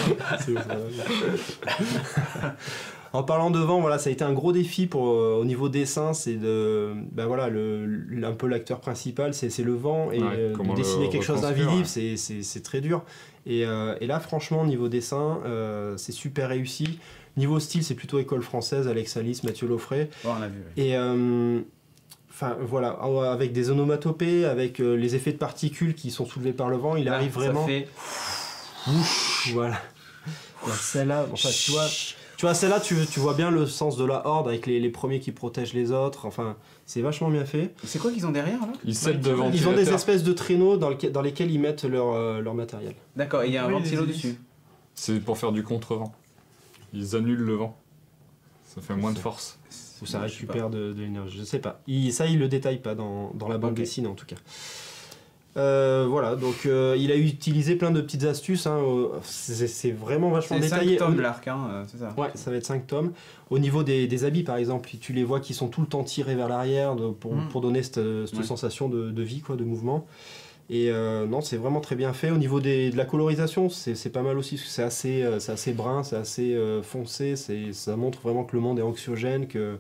En parlant de vent, ça a été un gros défi au niveau dessin, c'est un peu l'acteur principal, c'est le vent, et de dessiner quelque chose d'invisible, c'est très dur. Et là, franchement, niveau dessin, c'est super réussi. Niveau style, c'est plutôt école française, Alex Alice, Mathieu Laufray. On l'a vu. Enfin voilà, avec des onomatopées, avec les effets de particules qui sont soulevés par le vent, il arrive vraiment. Ça fait... Voilà. Celle-là, enfin, tu vois celle-là, tu vois bien le sens de la horde avec les premiers qui protègent les autres. Enfin, c'est vachement bien fait. C'est quoi qu'ils ont derrière là? Ils ont des espèces de traîneaux dans lesquels ils mettent leur matériel. D'accord, et il y a un ventilo dessus. C'est pour faire du contre-vent. Ils annulent le vent. Ça fait moins de force. Ou ça récupère de l'énergie, je sais pas. Il le détaille pas dans la bande dessinée en tout cas. Voilà, donc il a utilisé plein de petites astuces, hein, c'est vraiment vachement détaillé. C'est 5 tomes l'arc, c'est ça? Ouais, ça va être 5 tomes. Au niveau des habits par exemple, tu les vois qui sont tout le temps tirés vers l'arrière pour donner cette sensation de vie, quoi, de mouvement. Et non, c'est vraiment très bien fait. Au niveau de la colorisation, c'est pas mal aussi, parce que c'est assez brun, c'est assez foncé, ça montre vraiment que le monde est anxiogène, que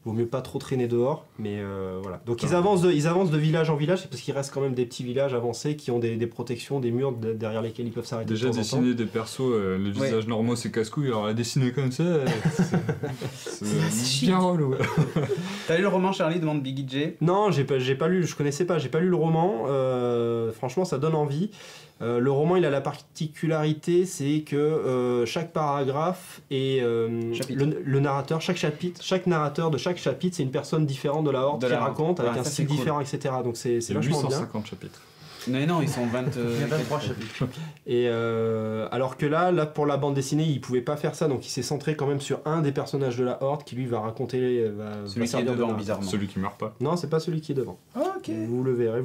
vaut mieux pas trop traîner dehors, mais voilà. Donc ils avancent de village en village, c'est parce qu'il reste quand même des petits villages avancés qui ont des protections, des murs derrière lesquels ils peuvent s'arrêter. Déjà dessiner des persos, les visages normaux c'est casse-couille, alors la dessiner comme ça, c'est bien relou. T'as lu le roman Charlie demande Biggie J? Non, j'ai pas lu, je connaissais pas, j'ai pas lu le roman. Franchement, ça donne envie. Le roman, il a la particularité, c'est que chaque paragraphe et le narrateur, chaque narrateur de chaque chapitre, c'est une personne différente de la horde qui raconte avec un style différent, etc. Donc c'est vachement bien. 850 chapitres. Non, ils sont 20. Il y a 23 chapitres. Et alors que là, pour la bande dessinée, il pouvait pas faire ça, donc il s'est centré quand même sur un des personnages de la horde qui lui va raconter. Celui qui est devant, bizarrement. Celui qui meurt pas. Non, c'est pas celui qui est devant. Ok. Vous le verrez.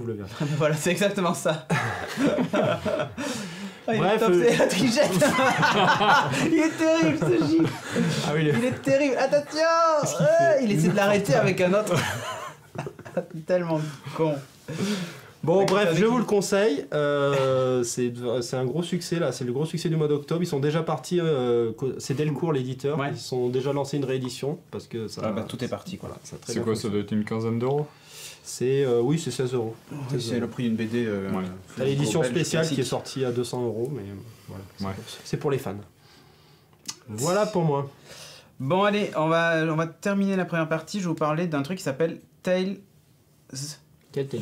Voilà, c'est exactement ça. Bref, c'est la trichette. Il est terrible ce gif. Ah oui, il est terrible. Attention. Il essaie de l'arrêter avec un autre. Tellement con. Bon, bref, je vous le conseille. C'est un gros succès là. C'est le gros succès du mois d'octobre. Ils sont déjà partis. C'est Delcourt l'éditeur. Ouais. Ils sont déjà lancé une réédition parce que ça. Tout est parti quoi. Ça a très C'est bien quoi, ça doit être une quinzaine d'euros? C'est oui, c'est 16 euros. C'est le prix d'une BD. T'as l'édition spéciale qui est sortie à 200 euros, mais voilà. C'est pour les fans. Voilà pour moi. Bon allez, on va terminer la première partie. Je vais vous parler d'un truc qui s'appelle Tales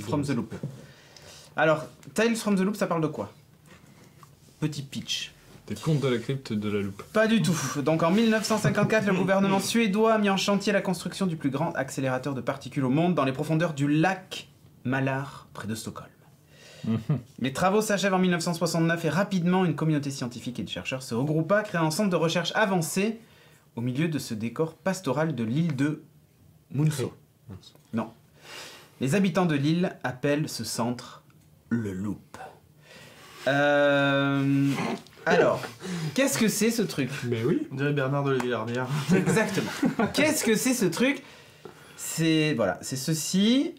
from the Loop. Alors, Tales from the Loop, ça parle de quoi? Petit pitch. Des contes de la crypte de la loupe. Pas du tout. Donc en 1954, le gouvernement suédois a mis en chantier la construction du plus grand accélérateur de particules au monde dans les profondeurs du lac Mälar, près de Stockholm. Les travaux s'achèvent en 1969 et rapidement, une communauté scientifique et de chercheurs se regroupa, créant un centre de recherche avancé au milieu de ce décor pastoral de l'île de Munso. Non. Les habitants de l'île appellent ce centre le Loop. Alors, qu'est-ce que c'est ce truc? Mais oui. On dirait Bernard de la Villardière. Exactement. Qu'est-ce que c'est ce truc? C'est ceci.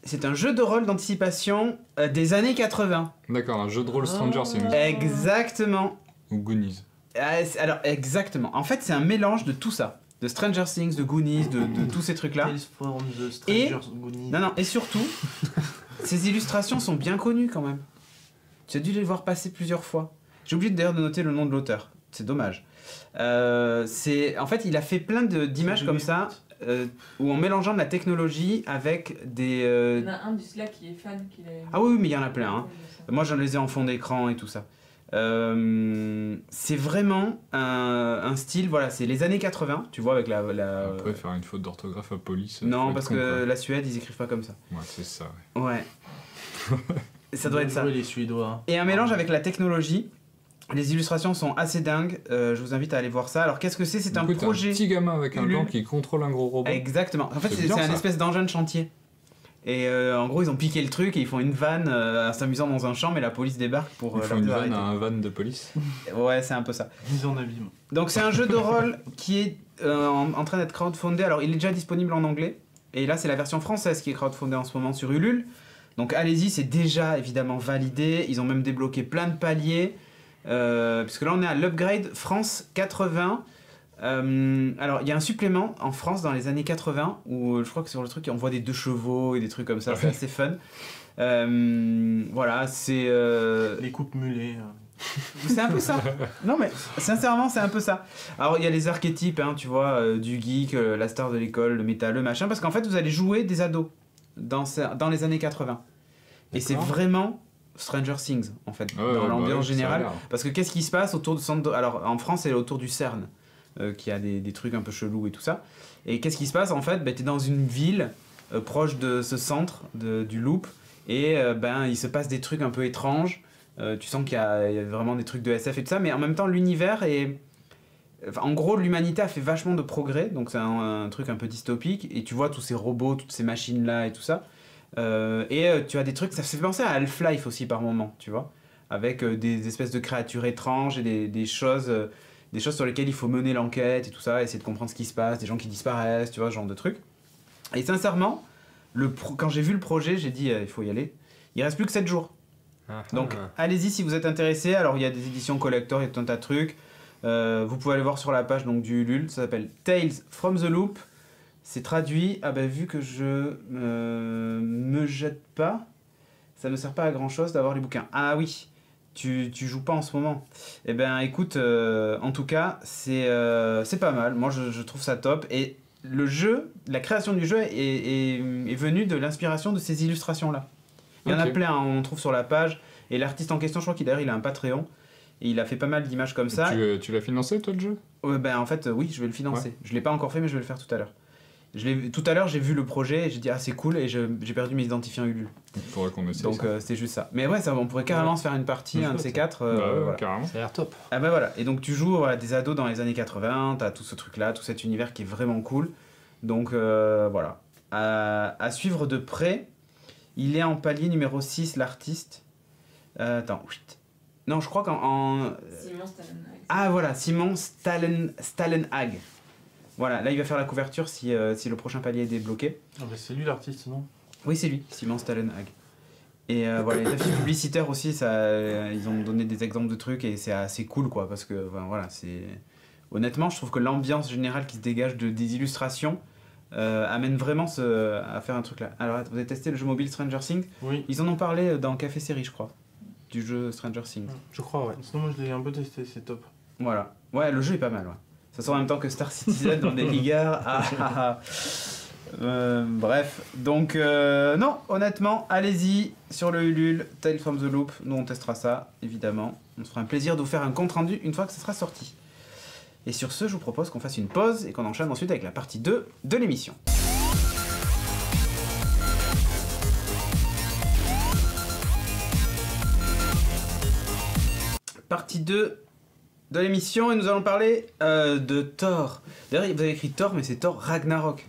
C'est un jeu de rôle d'anticipation des années 80. D'accord, un jeu de rôle Stranger Things. Exactement. Ou Goonies. Alors, exactement. En fait, c'est un mélange de tout ça. De Stranger Things, de Goonies, de tous ces trucs-là. Tales from the Stranger Goonies. Non, et surtout, ces illustrations sont bien connues quand même. Tu as dû les voir passer plusieurs fois. J'ai oublié d'ailleurs de noter le nom de l'auteur. C'est dommage. En fait, il a fait plein d'images comme ça, où en mélangeant de la technologie avec des... Il y en a un du Slack qui est fan. Ah oui, mais il y en a plein. Hein. Moi, j'en les ai en fond d'écran et tout ça. C'est vraiment un style, voilà, c'est les années 80, tu vois, avec la... Après, faire une faute d'orthographe à police. Non, parce que la Suède, ils écrivent pas comme ça. Ouais, c'est ça, Ouais. Ça doit être ça. Les Suédois. Et un mélange avec la technologie. Les illustrations sont assez dingues, je vous invite à aller voir ça. Alors qu'est-ce que c'est? C'est un projet... un petit gamin avec un gant qui contrôle un gros robot. Exactement. En fait, c'est bien, un espèce d'engin de chantier. Et en gros, ils ont piqué le truc et ils font une vanne en s'amusant dans un champ, mais la police débarque pour Ils font une vanne à un van de police. Ouais, c'est un peu ça. Mise en abîme. Donc c'est un jeu de rôle qui est en train d'être crowdfundé. Alors il est déjà disponible en anglais. Et là, c'est la version française qui est crowdfundée en ce moment sur Ulule. Donc allez-y, c'est déjà évidemment validé. Ils ont même débloqué plein de paliers. Puisque là, on est à l'upgrade France 80. Alors, il y a un supplément en France dans les années 80 où je crois que sur le truc, on voit des 2 chevaux et des trucs comme ça. C'est assez fun. Voilà, c'est... Les coupes mulets. C'est un peu ça. Non mais sincèrement c'est un peu ça. Alors il y a les archétypes, hein, tu vois, du geek, la star de l'école, le métalleux, machin, parce qu'en fait vous allez jouer des ados. dans les années 80. Et c'est vraiment Stranger Things, en fait, dans l'ambiance générale. Parce que qu'est-ce qui se passe autour de... Alors, en France, c'est autour du CERN, qui a des trucs un peu chelous et tout ça. Et qu'est-ce qui se passe, en fait? T'es dans une ville proche de ce centre du Loop, et il se passe des trucs un peu étranges. Tu sens qu'il y a vraiment des trucs de SF et tout ça, mais en même temps, l'univers est... Enfin, en gros, l'humanité a fait vachement de progrès, donc c'est un truc un peu dystopique, et tu vois tous ces robots, toutes ces machines-là et tout ça. Tu as des trucs, ça fait penser à Half-Life aussi par moment, tu vois, avec des espèces de créatures étranges et des choses sur lesquelles il faut mener l'enquête et tout ça, essayer de comprendre ce qui se passe, des gens qui disparaissent, tu vois, ce genre de trucs. Et sincèrement, quand j'ai vu le projet, j'ai dit il faut y aller. Il reste plus que 7 jours. Donc allez-y si vous êtes intéressé. Alors il y a des éditions collector, il y a tout un tas de trucs. Vous pouvez aller voir sur la page donc, du Ulule, ça s'appelle Tales from the Loop. C'est traduit, vu que je me jette pas, ça ne sert pas à grand chose d'avoir les bouquins. Ah oui, tu joues pas en ce moment. Eh ben écoute, en tout cas, c'est pas mal. Moi je trouve ça top. Et le jeu, la création du jeu est venue de l'inspiration de ces illustrations-là. Il y en a plein, hein, on trouve sur la page. Et l'artiste en question, je crois qu'il a un Patreon. Et il a fait pas mal d'images comme ça. Tu l'as financé toi le jeu? En fait, oui, je vais le financer. Ouais. Je l'ai pas encore fait, mais je vais le faire tout à l'heure. Tout à l'heure, j'ai vu le projet et j'ai dit c'est cool, et j'ai perdu mes identifiants Ulule. Il faudrait qu'on essaie. Donc c'est juste ça. Mais ouais, on pourrait carrément se faire une partie, un de ces quatre. Voilà. Carrément. Ça a l'air top. Voilà. Et donc tu joues des ados dans les années 80, t'as tout ce truc-là, tout cet univers qui est vraiment cool. Donc voilà. À suivre de près, il est en palier numéro 6, l'artiste. Attends, non, je crois qu'en... Simon Stalenhag. Ah voilà, Simon Stalenhag. Voilà, là il va faire la couverture si le prochain palier est débloqué. C'est lui l'artiste, non? Oui, c'est lui, Simon Stalenhag. Et voilà, les affiches publicitaires aussi, ils ont donné des exemples de trucs et c'est assez cool quoi, parce que voilà, c'est... Honnêtement, je trouve que l'ambiance générale qui se dégage des illustrations amène vraiment à faire un truc là. Alors, vous avez testé le jeu mobile Stranger Things? Oui. Ils en ont parlé dans Café Série, je crois, du jeu Stranger Things. Je crois, ouais. Sinon, moi je l'ai un peu testé, c'est top. Voilà. Ouais, le jeu est pas mal, ouais. Ça sort en même temps que Star Citizen dans des ligards. Bref, donc non, honnêtement, allez-y sur le Ulule, Tales from the Loop. Nous on testera ça, évidemment. On se fera un plaisir de vous faire un compte rendu une fois que ça sera sorti. Et sur ce, je vous propose qu'on fasse une pause et qu'on enchaîne ensuite avec la partie 2 de l'émission. Partie 2 de l'émission, et nous allons parler de Thor. D'ailleurs, vous avez écrit Thor, mais c'est Thor Ragnarok.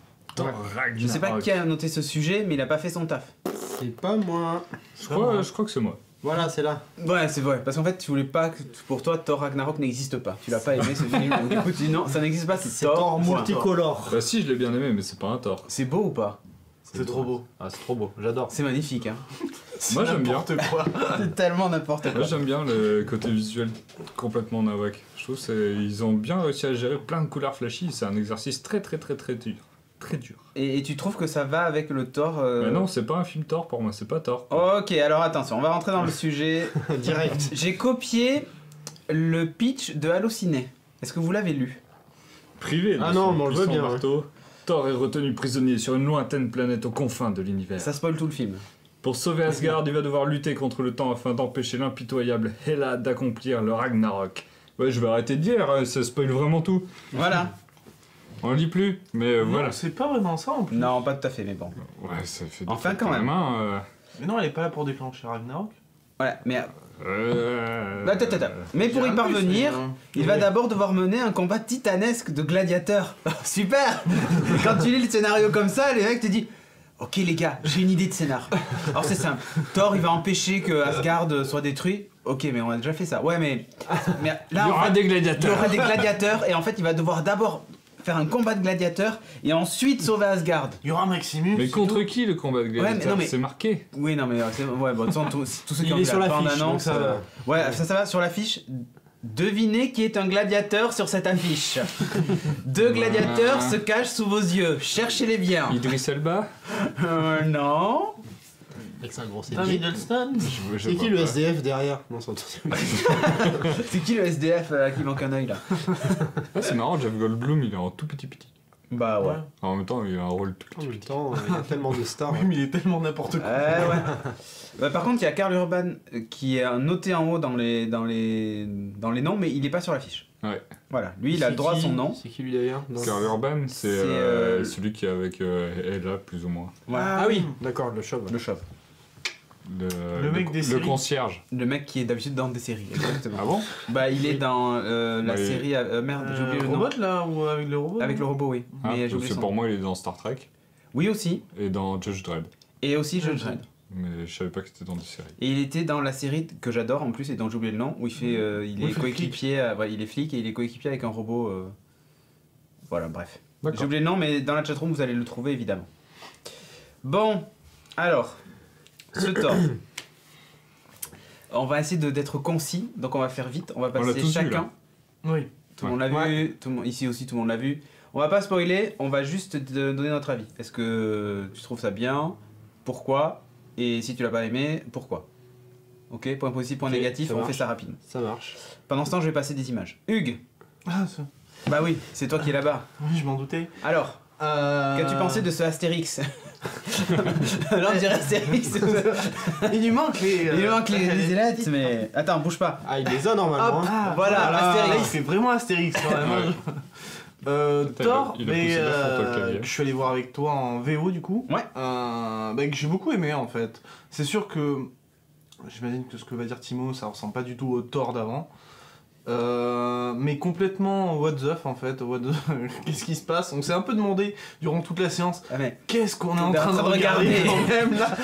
Je sais pas qui a noté ce sujet, mais il a pas fait son taf. C'est pas moi. Je crois que c'est moi. Voilà, c'est là. Ouais, c'est vrai. Parce qu'en fait, tu voulais pas que pour toi, Thor Ragnarok n'existe pas. Tu l'as pas aimé, c'est fini. Donc, du coup, tu dis non, ça n'existe pas, c'est Thor multicolore. Bah si, je l'ai bien aimé, mais c'est pas un Thor. C'est beau ou pas? C'est trop beau. Ah, c'est trop beau, j'adore. C'est magnifique, hein. Moi j'aime bien. Quoi. C'est tellement n'importe quoi. Moi j'aime bien le côté visuel complètement nawak. Je trouve qu'ils ont bien réussi à gérer plein de couleurs flashy. C'est un exercice très dur. Très dur. Et tu trouves que ça va avec le Thor Mais non, c'est pas un film Thor pour moi, c'est pas Thor. Ok, alors attention, on va rentrer dans le sujet direct. J'ai copié le pitch de Allociné. Est-ce que vous l'avez lu? Privé de non, son mais on le veut puissant bien. marteau, Thor est retenu prisonnier sur une lointaine planète aux confins de l'univers. Ça spoil tout le film. Pour sauver Asgard, il va devoir lutter contre le temps afin d'empêcher l'impitoyable Hela d'accomplir le Ragnarok. Ouais, je vais arrêter de dire, ça spoil vraiment tout. Voilà. On lit plus, mais Non, voilà. c'est pas vraiment ça en plus. Non, pas tout à fait, mais bon. Ouais, ça fait Enfin, quand même. Mais non, elle est pas là pour déclencher Ragnarok. Voilà, mais... Attends. Mais pour y parvenir, il va d'abord devoir mener un combat titanesque de gladiateurs. Super. Quand tu lis le scénario comme ça, les mecs te disent ok les gars, j'ai une idée de scénar. Alors c'est simple, Thor il va empêcher que Asgard soit détruit. Ok, mais on a déjà fait ça. Ouais, mais là, il y aura des gladiateurs. Il y aura des gladiateurs, et en fait il va devoir d'abord faire un combat de gladiateurs et ensuite sauver Asgard. Il y aura Maximus. Mais contre qui le combat de gladiateurs? Ouais, mais... C'est marqué. Oui, non, mais c'est... Ouais, bon, tous ceux qui ont il est vu sur la l'affiche, bande-annonce... donc ça va. Ouais, ça va sur l'affiche. Devinez qui est un gladiateur sur cette affiche. Deux gladiateurs se cachent sous vos yeux. Cherchez-les bien. Idris Elba? Non. Avec un gros Tom Hiddleston. C'est qui le SDF derrière? Non, C'est qui le SDF qui manque un œil là? Ah, c'est marrant, Jeff Goldblum il est en tout petit. Bah ouais. En même temps, il a un rôle tout En même temps, il y a tellement de stars. Oui, mais il est tellement n'importe quoi. Ouais. Bah, par contre, il y a Karl Urban qui est noté en haut dans les noms, mais il est pas sur l'affiche. Ouais. Voilà, lui il a le droit à son nom. C'est qui lui d'ailleurs Karl Urban, c'est C'est, celui qui est avec Ella, plus ou moins. Voilà. Ah oui, d'accord, le shop. Le shop. Le mec des séries. concierge. Le mec qui est d'habitude dans des séries, exactement. Ah bon? Bah il est dans la Oui. série... merde, j'ai oublié le nom. Robot là, ou avec le robot Avec le robot, oui. Ah, Mais j'ai oublié c'est son pour nom. moi, il est dans Star Trek Oui aussi. et dans Judge Dredd. Et aussi Judge Judge Dredd. Mais je savais pas que c'était dans des séries. Et il était dans la série que j'adore en plus et dont j'ai oublié le nom, où il fait, il Oui, est fait coéquipier, il est flic et il est coéquipier avec un robot. Voilà, bref. J'ai D'accord. oublié le nom, mais dans la chatroom vous allez le trouver évidemment. Bon, alors, ce Thor. On va essayer d'être concis, donc on va faire vite, on va l'a passer tous vu, chacun. là. Oui. Tout le monde l'a vu, ici aussi tout le monde l'a vu. On va pas spoiler, on va juste te donner notre avis. Est-ce que tu trouves ça bien? Pourquoi? Et si tu l'as pas aimé, pourquoi? Ok, point positif, point Ok, négatif, ça on marche. fait ça rapidement. Ça marche. Pendant ce temps, je vais passer des images. Hugues. Ah, ça. Bah oui, c'est toi qui es là-bas. Oui, je m'en doutais. Alors, qu'as-tu pensé de ce Astérix? Alors, on dirait Astérix. Il lui manque les. Il lui manque les lettres, mais... Attends, bouge pas. Ah, il les a normalement. Hop, hein. Voilà, Là, il Astérix. fait vraiment Astérix quand même. Ouais. Thor, Il a mais, poussé la photo au clavier. que je suis allé voir avec toi en VO du coup. Ouais. Que j'ai beaucoup aimé en fait. C'est sûr que j'imagine que ce que va dire Timo, ça ressemble pas du tout au Thor d'avant. Mais complètement what the f en fait. Qu'est-ce qui se passe? On s'est un peu demandé durant toute la séance Ah, mais... qu'est-ce qu'on est en train de regarder quand même là.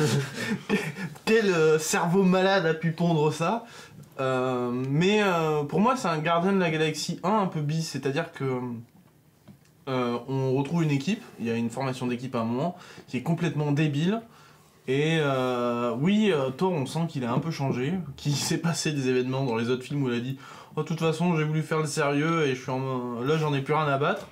Quel cerveau malade a pu pondre ça? Pour moi c'est un Gardien de la Galaxie 1 un peu bis, c'est-à-dire que on retrouve une équipe, il y a une formation d'équipe à un moment qui est complètement débile et Thor on sent qu'il a un peu changé, qu'il s'est passé des événements dans les autres films où il a dit oh, de toute façon j'ai voulu faire le sérieux et là j'en ai plus rien à battre.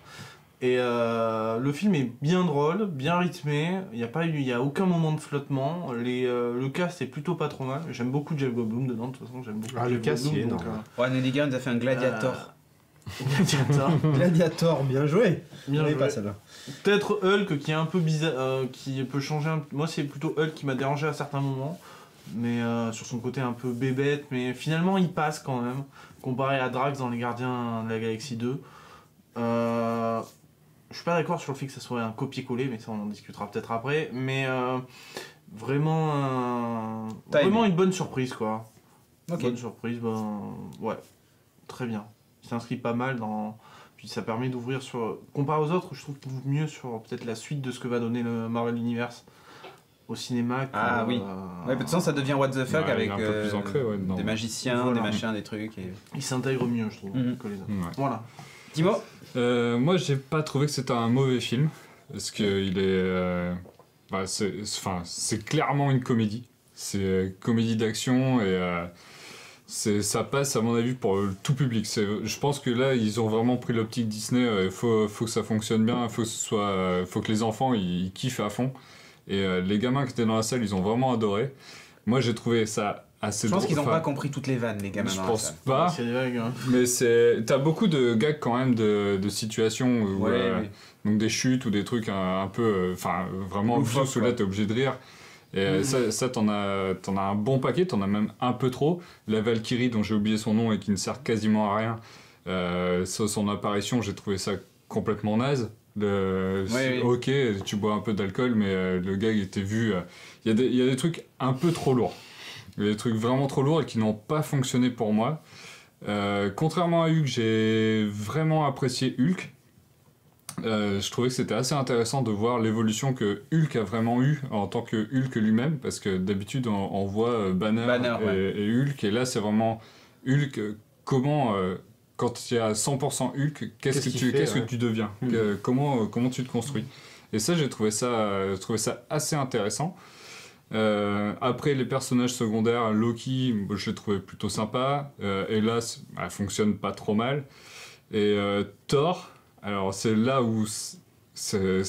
Et le film est bien drôle, bien rythmé, il y a aucun moment de flottement, le cast est plutôt pas trop mal, j'aime beaucoup Jeff Goldblum dedans, de toute façon j'aime beaucoup Ah, le Jeff cast, Goldblum, il est donc, énorme. Ouais, Nelligan nous a fait un Gladiator. Gladiator. Gladiator, bien joué. Bien joué. celle-là. Peut-être Hulk qui est un peu bizarre, qui peut changer moi c'est plutôt Hulk qui m'a dérangé à certains moments, mais sur son côté un peu bébête, mais finalement il passe quand même, comparé à Drax dans Les Gardiens de la Galaxie 2. Je suis pas d'accord sur le fait que ça soit un copier-coller, mais ça on en discutera peut-être après. Mais vraiment une bonne surprise quoi. Ok. Bonne surprise, ouais, très bien. Il s'inscrit pas mal dans. Puis ça permet d'ouvrir sur. Comparé aux autres, je trouve qu'il ouvre mieux sur peut-être la suite de ce que va donner le Marvel Universe au cinéma. Ah oui. Ouais, de toute façon, ça devient what the fuck Ouais, avec il est un peu plus ancré, ouais, dedans. des magiciens, Voilà. des machins, des trucs. Et... Il s'intègre mieux, je trouve, Mhm. que les autres. Ouais. Voilà. Timo? Moi, j'ai pas trouvé que c'était un mauvais film. Parce qu'il est. C'est clairement une comédie. C'est comédie d'action et. Ça passe, à mon avis, pour le tout public. Je pense que là, ils ont vraiment pris l'optique Disney. Il faut que ça fonctionne bien. Faut que les enfants ils kiffent à fond. Et les gamins qui étaient dans la salle, ils ont vraiment adoré. Moi, j'ai trouvé ça assez Je pense qu'ils n'ont enfin, pas compris toutes les vannes, les gamins. Je dans la pense salle. pas. C'est des vagues, hein. Mais t'as beaucoup de gags quand même de situations où, Ouais, oui. donc des chutes ou des trucs un peu, enfin vraiment Loufoque, obvious où là quoi. t'es obligé de rire. Et ça t'en as un bon paquet, t'en as même un peu trop. La Valkyrie dont j'ai oublié son nom et qui ne sert quasiment à rien, son apparition j'ai trouvé ça complètement naze. Oui. Ok, tu bois un peu d'alcool, mais le gag était vu. Il y a des trucs un peu trop lourds. Il y a des trucs vraiment trop lourds et qui n'ont pas fonctionné pour moi. Contrairement à Hulk, j'ai vraiment apprécié Hulk. Je trouvais que c'était assez intéressant de voir l'évolution que Hulk a vraiment eu en tant que Hulk lui-même, parce que d'habitude on voit Banner et Hulk, et là c'est vraiment Hulk, comment, quand tu es à 100% Hulk, qu'est-ce que tu deviens, comment tu te construis. Et ça, j'ai trouvé ça assez intéressant. Après, les personnages secondaires, Loki, je l'ai trouvé plutôt sympa. Hélas, elle fonctionne pas trop mal. Et Thor, alors c'est là où je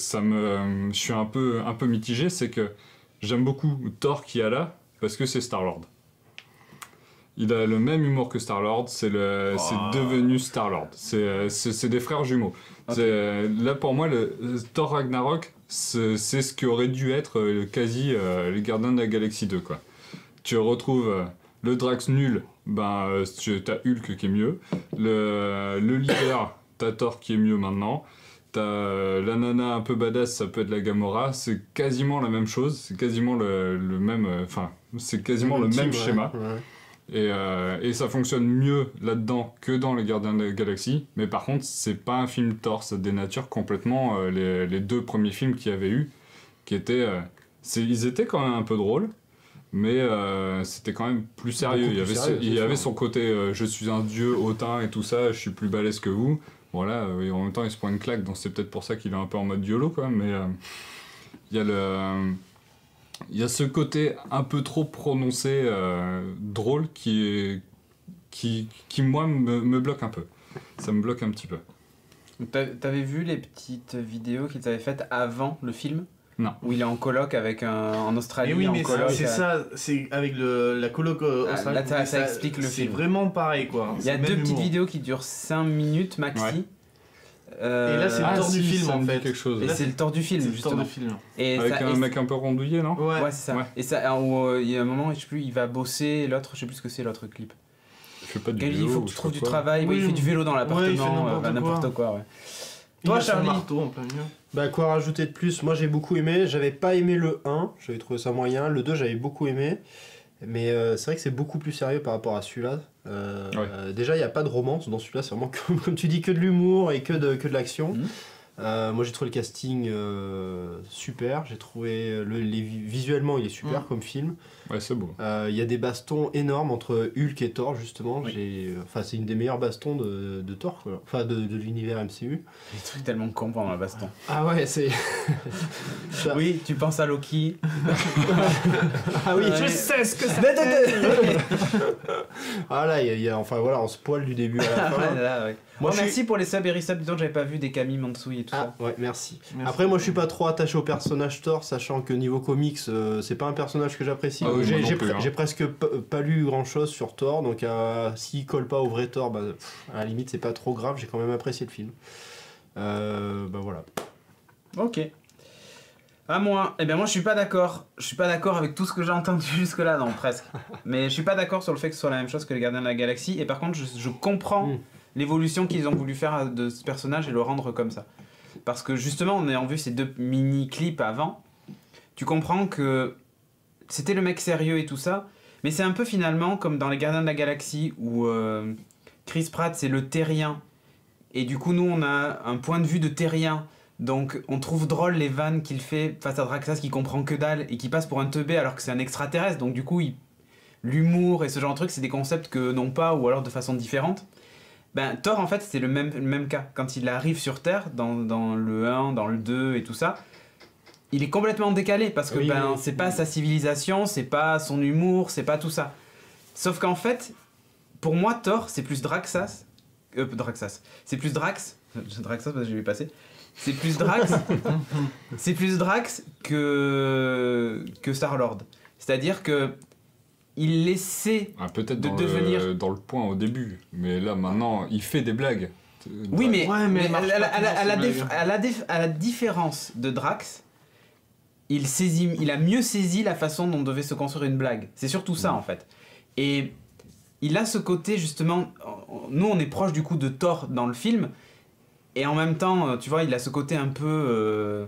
suis un peu mitigé, c'est que j'aime beaucoup Thor qui est là parce que c'est Star-Lord. Il a le même humour que Star-Lord, c'est devenu Star-Lord. C'est des frères jumeaux. Okay. Là, pour moi, le Thor Ragnarok, c'est ce qui aurait dû être quasi les Gardiens de la Galaxie 2, quoi. Tu retrouves le Drax nul, t'as Hulk qui est mieux. Le leader, t'as Thor qui est mieux maintenant. T'as la nana un peu badass, ça peut être la Gamora. C'est quasiment la même chose, c'est quasiment le même... c'est quasiment le même schéma. Ouais. Et ça fonctionne mieux là-dedans que dans les Gardiens de la Galaxie. Mais par contre, c'est pas un film Thor, ça dénature complètement les deux premiers films qu'il y avait eu, qui étaient... ils étaient quand même un peu drôles, mais c'était quand même plus sérieux. Il y avait son côté je suis un dieu hautain et tout ça, je suis plus balèze que vous. Voilà, et en même temps il se prend une claque, donc c'est peut-être pour ça qu'il est un peu en mode YOLO, quoi. Mais il y a ce côté un peu trop prononcé, drôle, qui moi me bloque un peu. Ça me bloque un petit peu. T'avais vu les petites vidéos qu'ils avaient faites avant le film ? Non. Où il est en coloc avec en Australie. Mais oui, mais coloc, c'est ça, c'est avec la coloc australienne. Là, ça explique le film. C'est vraiment pareil, quoi. Il y a deux petites vidéos qui durent 5 minutes maxi. Ouais. Et là, c'est le tort du film, en fait. Quelque chose. Et c'est le tort du film, justement. Et avec un mec un peu rondouillé, non ? Ouais, c'est ça. Ouais. Et ça, il y a un moment, je sais plus, il va bosser, l'autre, je sais plus ce que c'est, l'autre clip. Il fait pas du vélo. Il faut que tu trouves du travail, il fait du vélo dans l'appartement, n'importe quoi, ouais. Toi, Charlie, marteau en plein milieu. Bah, quoi rajouter de plus ? Moi, j'ai beaucoup aimé. J'avais pas aimé le 1, j'avais trouvé ça moyen. Le 2, j'avais beaucoup aimé. Mais c'est vrai que c'est beaucoup plus sérieux par rapport à celui-là. Déjà, il n'y a pas de romance dans celui-là. C'est vraiment, comme tu dis, que de l'humour et que de l'action. Moi, j'ai trouvé le casting super. J'ai trouvé visuellement, il est super comme film. Ouais, c'est beau. Il y a des bastons énormes entre Hulk et Thor, justement. Oui. C'est une des meilleures bastons de Thor, quoi. Enfin, de l'univers MCU. Des trucs tellement cons pendant la baston. Ah ouais, c'est... Oui, tu penses à Loki. Ah oui, je sais ce que ça fait. Ah là, enfin voilà, on se poile du début à la fin. Là, ouais. Moi, merci pour les subs et resubs, disons que j'avais pas vu des Camille Mansouille et tout ça. Ouais, merci. Après, moi je suis pas trop attaché au personnage Thor, sachant que niveau comics, c'est pas un personnage que j'apprécie. J'ai presque pas lu grand chose sur Thor, donc s'il colle pas au vrai Thor, à la limite c'est pas trop grave, j'ai quand même apprécié le film. Voilà. Ok. À moi, moi je suis pas d'accord. Je suis pas d'accord avec tout ce que j'ai entendu jusque-là, non, presque. Mais je suis pas d'accord sur le fait que ce soit la même chose que les Gardiens de la Galaxie, et par contre je comprends l'évolution qu'ils ont voulu faire de ce personnage et le rendre comme ça. Parce que justement, en ayant vu ces deux mini-clips avant, tu comprends que c'était le mec sérieux et tout ça, mais c'est un peu finalement comme dans les Gardiens de la Galaxie où Chris Pratt c'est le terrien, et du coup nous on a un point de vue de terrien, donc on trouve drôle les vannes qu'il fait face à Draxas qui comprend que dalle et qui passe pour un teubé alors que c'est un extraterrestre, donc du coup l'humour et ce genre de trucs c'est des concepts que n'ont pas, ou alors de façon différente. Thor en fait c'est le même cas. Quand il arrive sur Terre, dans le 1, dans le 2 et tout ça, il est complètement décalé parce que c'est pas sa civilisation, c'est pas son humour, c'est pas tout ça. Sauf qu'en fait, pour moi Thor c'est plus Draxas. C'est plus Drax. Draxas parce que j'ai vu passer. C'est plus Drax. C'est plus Drax que Star-Lord. C'est-à-dire que il essaie peut-être de devenir... dans le point au début, mais là maintenant il fait des blagues. Oui, mais à la différence de Drax, il a mieux saisi la façon dont devait se construire une blague. C'est surtout ça en fait. Et il a ce côté justement, nous on est proche du coup de Thor dans le film, et en même temps, tu vois, il a ce côté un peu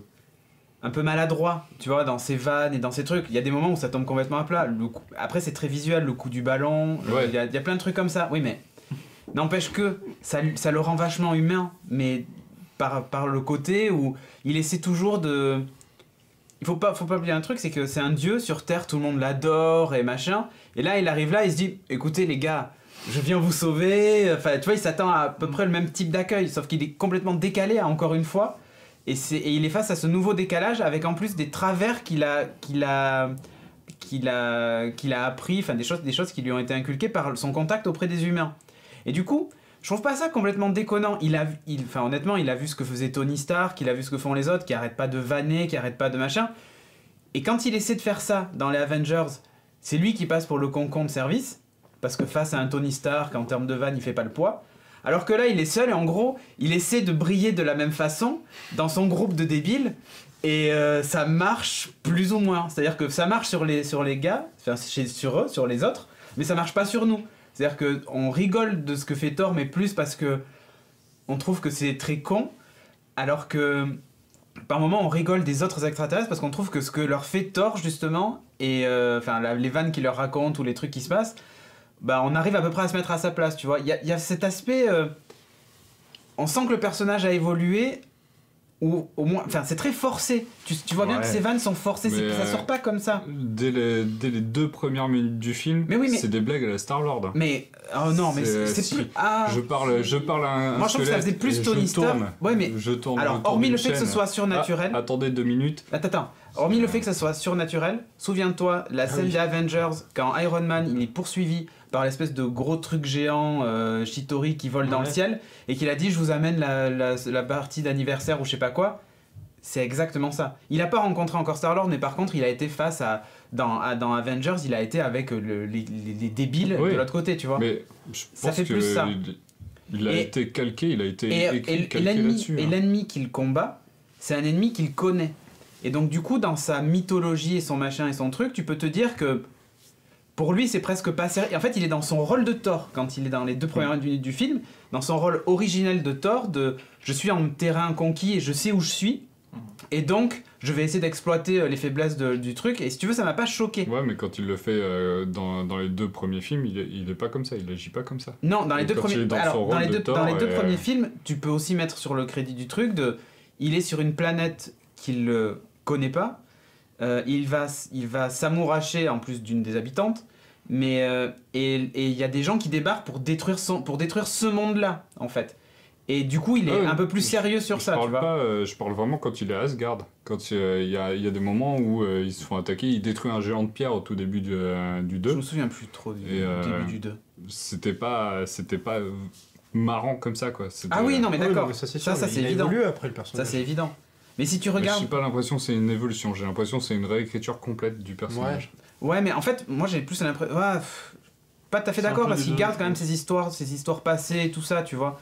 maladroit, tu vois, dans ses vannes et dans ses trucs. Il y a des moments où ça tombe complètement à plat. Après, c'est très visuel, le coup du ballon. Il y a plein de trucs comme ça. Oui, mais n'empêche que ça le rend vachement humain, mais par le côté où il essaie toujours de... Il faut pas oublier un truc, c'est que c'est un dieu sur Terre, tout le monde l'adore et machin. Et là, il arrive là, il se dit, écoutez les gars, je viens vous sauver. Enfin, tu vois, il s'attend à peu près le même type d'accueil, sauf qu'il est complètement décalé, encore une fois. Et il est face à ce nouveau décalage avec en plus des travers qu'il a appris, enfin des choses qui lui ont été inculquées par son contact auprès des humains. Et du coup, je trouve pas ça complètement déconnant. Honnêtement, il a vu ce que faisait Tony Stark, il a vu ce que font les autres, qui arrêtent pas de vanner, qui arrêtent pas de machin. Et quand il essaie de faire ça dans les Avengers, c'est lui qui passe pour le concon de service, parce que face à un Tony Stark, en termes de vanne, il fait pas le poids. Alors que là, il est seul et en gros, il essaie de briller de la même façon dans son groupe de débiles. Et ça marche plus ou moins. C'est-à-dire que ça marche sur les gars, enfin, sur eux, sur les autres, mais ça marche pas sur nous. C'est-à-dire qu'on rigole de ce que fait Thor, mais plus parce que on trouve que c'est très con, alors que par moments on rigole des autres extraterrestres parce qu'on trouve que ce que leur fait Thor, justement, et les vannes qu'il leur raconte ou les trucs qui se passent, bah, on arrive à peu près à se mettre à sa place, tu vois. Il y a cet aspect... on sent que le personnage a évolué... ou au moins, enfin c'est très forcé. Tu vois bien que ces vannes sont forcées, ça sort pas comme ça. Dès les 2 premières minutes du film, c'est des blagues à la Star-Lord. Mais oh non, mais c'est plus. Ah. Je parle à un. Moi je trouve que ça faisait plus Tony Stark. Ouais, mais je tourne. Alors hormis le fait que ce soit surnaturel. Attendez 2 minutes. Attends. Hormis le fait que ça soit surnaturel, souviens-toi la scène des Avengers quand Iron Man il est poursuivi par l'espèce de gros truc géant Shitori qui vole dans le ciel et qu'il a dit je vous amène la partie d'anniversaire ou je sais pas quoi. C'est exactement ça. Il a pas rencontré encore Star-Lord, mais par contre il a été face à dans Avengers, il a été avec les débiles de l'autre côté, tu vois. Mais je pense ça fait plus ça. Il a été calqué, il a été calqué là-dessus. Et l'ennemi qu'il combat, c'est un ennemi qu'il connaît. Et donc du coup dans sa mythologie et son machin et son truc, tu peux te dire que pour lui, c'est presque pas sérieux. En fait, il est dans son rôle de Thor, quand il est dans les 2 premières minutes du film, dans son rôle originel de Thor, de je suis en terrain conquis et je sais où je suis, et donc je vais essayer d'exploiter les faiblesses du truc, et si tu veux, ça m'a pas choqué. Ouais, mais quand il le fait dans les 2 premiers films, il est pas comme ça, il agit pas comme ça. Non, dans les 2 premiers films, tu peux aussi mettre sur le crédit du truc il est sur une planète qu'il connaît pas. Il va s'amouracher en plus d'une des habitantes, mais et il y a des gens qui débarquent pour détruire ce monde-là en fait. Et du coup, il est un peu plus sérieux sur ça, tu vois. Je parle vraiment quand il est à Asgard. Quand il y a des moments où ils se font attaquer, il détruit un géant de pierre au tout début du 2. Je me souviens plus trop du début du 2. C'était pas marrant comme ça, quoi. Ah oui, non mais d'accord. Ça c'est évident. Après le personnage. Ça c'est évident. Mais si tu regardes... J'ai pas l'impression que c'est une évolution, j'ai l'impression que c'est une réécriture complète du personnage. Ouais, mais en fait, moi j'ai plus l'impression... pas tout à fait d'accord, parce qu'il garde quand même ses histoires passées et tout ça, tu vois.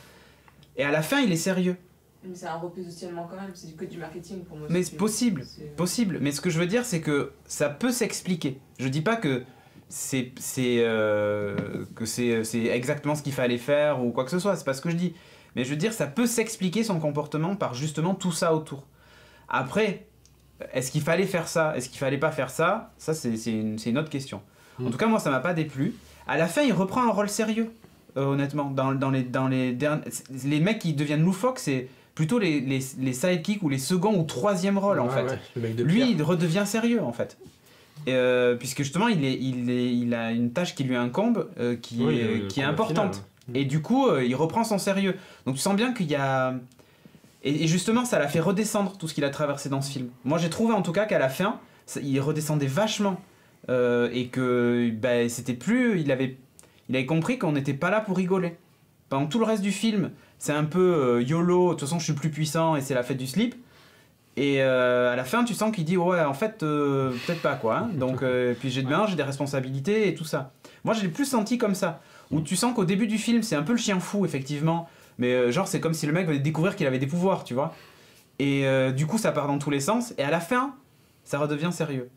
Et à la fin, il est sérieux. Mais c'est un repositionnement quand même, c'est que du marketing pour moi. Mais c'est possible. Mais ce que je veux dire, c'est que ça peut s'expliquer. Je dis pas que c'est exactement ce qu'il fallait faire ou quoi que ce soit, c'est pas ce que je dis. Mais je veux dire, ça peut s'expliquer son comportement par justement tout ça autour. Après, est-ce qu'il fallait faire ça? Est-ce qu'il fallait pas faire ça? Ça, c'est une autre question. En tout cas, moi, ça m'a pas déplu. À la fin, il reprend un rôle sérieux, honnêtement. Dans les derniers... Les mecs qui deviennent loufoques, c'est plutôt les sidekicks ou les second ou troisième rôles, en fait. Le mec de lui, il redevient sérieux, en fait. Puisque justement, il a une tâche qui lui incombe, qui est importante. Et du coup, il reprend son sérieux. Donc tu sens bien qu'il y a... Et justement, ça l'a fait redescendre tout ce qu'il a traversé dans ce film. Moi, j'ai trouvé en tout cas qu'à la fin, il redescendait vachement. Et que c'était plus... Il avait compris qu'on n'était pas là pour rigoler. Pendant tout le reste du film, c'est un peu YOLO, de toute façon je suis plus puissant et c'est la fête du slip. Et à la fin, tu sens qu'il dit ouais, en fait, peut-être pas quoi. Hein. Donc, puis j'ai des responsabilités et tout ça. Moi, je l'ai plus senti comme ça. Où tu sens qu'au début du film, c'est un peu le chien fou, effectivement. Mais genre, c'est comme si le mec venait découvrir qu'il avait des pouvoirs, tu vois. Et du coup, ça part dans tous les sens. Et à la fin, ça redevient sérieux.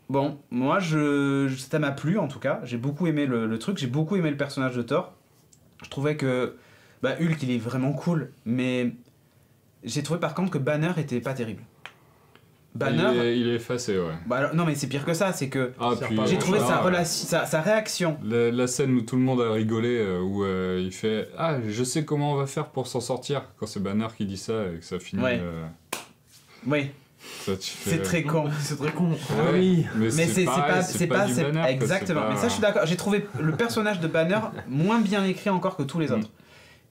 Bon, moi, ça m'a plu en tout cas. J'ai beaucoup aimé le truc. J'ai beaucoup aimé le personnage de Thor. Je trouvais que Hulk, il est vraiment cool. Mais j'ai trouvé par contre que Banner était pas terrible. Banner, il est effacé, ouais. Alors, non, mais c'est pire que ça, c'est que j'ai trouvé sa réaction. La scène où tout le monde a rigolé, où il fait « Ah, je sais comment on va faire pour s'en sortir », quand c'est Banner qui dit ça et que ça finit... Oui. C'est très con. C'est très con. Oui, mais c'est pas du Banner, exactement. Mais ça, je suis d'accord. J'ai trouvé le personnage de Banner moins bien écrit encore que tous les autres.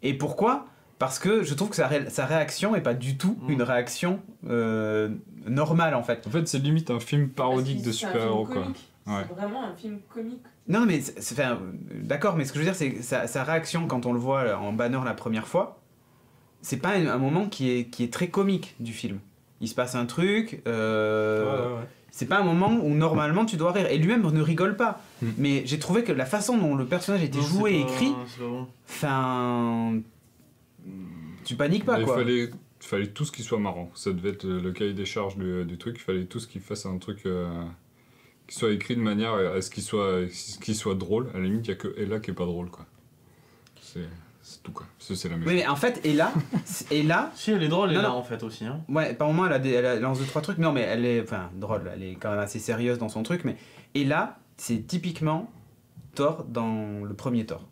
Et pourquoi ? Parce que je trouve que sa réaction est pas du tout une réaction normale en fait. En fait, c'est limite un film parodique de super-héros quoi. Ouais. C'est vraiment un film comique. Non mais d'accord, mais ce que je veux dire c'est que sa réaction quand on le voit en Banner la première fois, c'est pas un moment qui est très comique du film. il se passe un truc. Ouais. C'est pas un moment où normalement tu dois rire. Et lui-même ne rigole pas. Mm. Mais j'ai trouvé que la façon dont le personnage était Non, joué et c'est pas- écrit, c'est pas bon. enfin. Tu paniques pas Il quoi. fallait tout ce qui soit marrant. Ça devait être le cahier des charges du truc. Il fallait tout ce qui fasse un truc qui soit écrit de manière à ce qu'il soit drôle. À la limite, il n'y a que Ella qui est pas drôle, quoi. C'est tout, quoi. C'est la Oui, méchante. mais en fait, Ella, Si, elle est drôle, elle Non, là non. en fait aussi. Hein. ouais, par moment, elle lance 2-3 trucs. Non, mais elle est, enfin, drôle. Elle est quand même assez sérieuse dans son truc. Mais Ella, c'est typiquement Thor dans le premier Thor.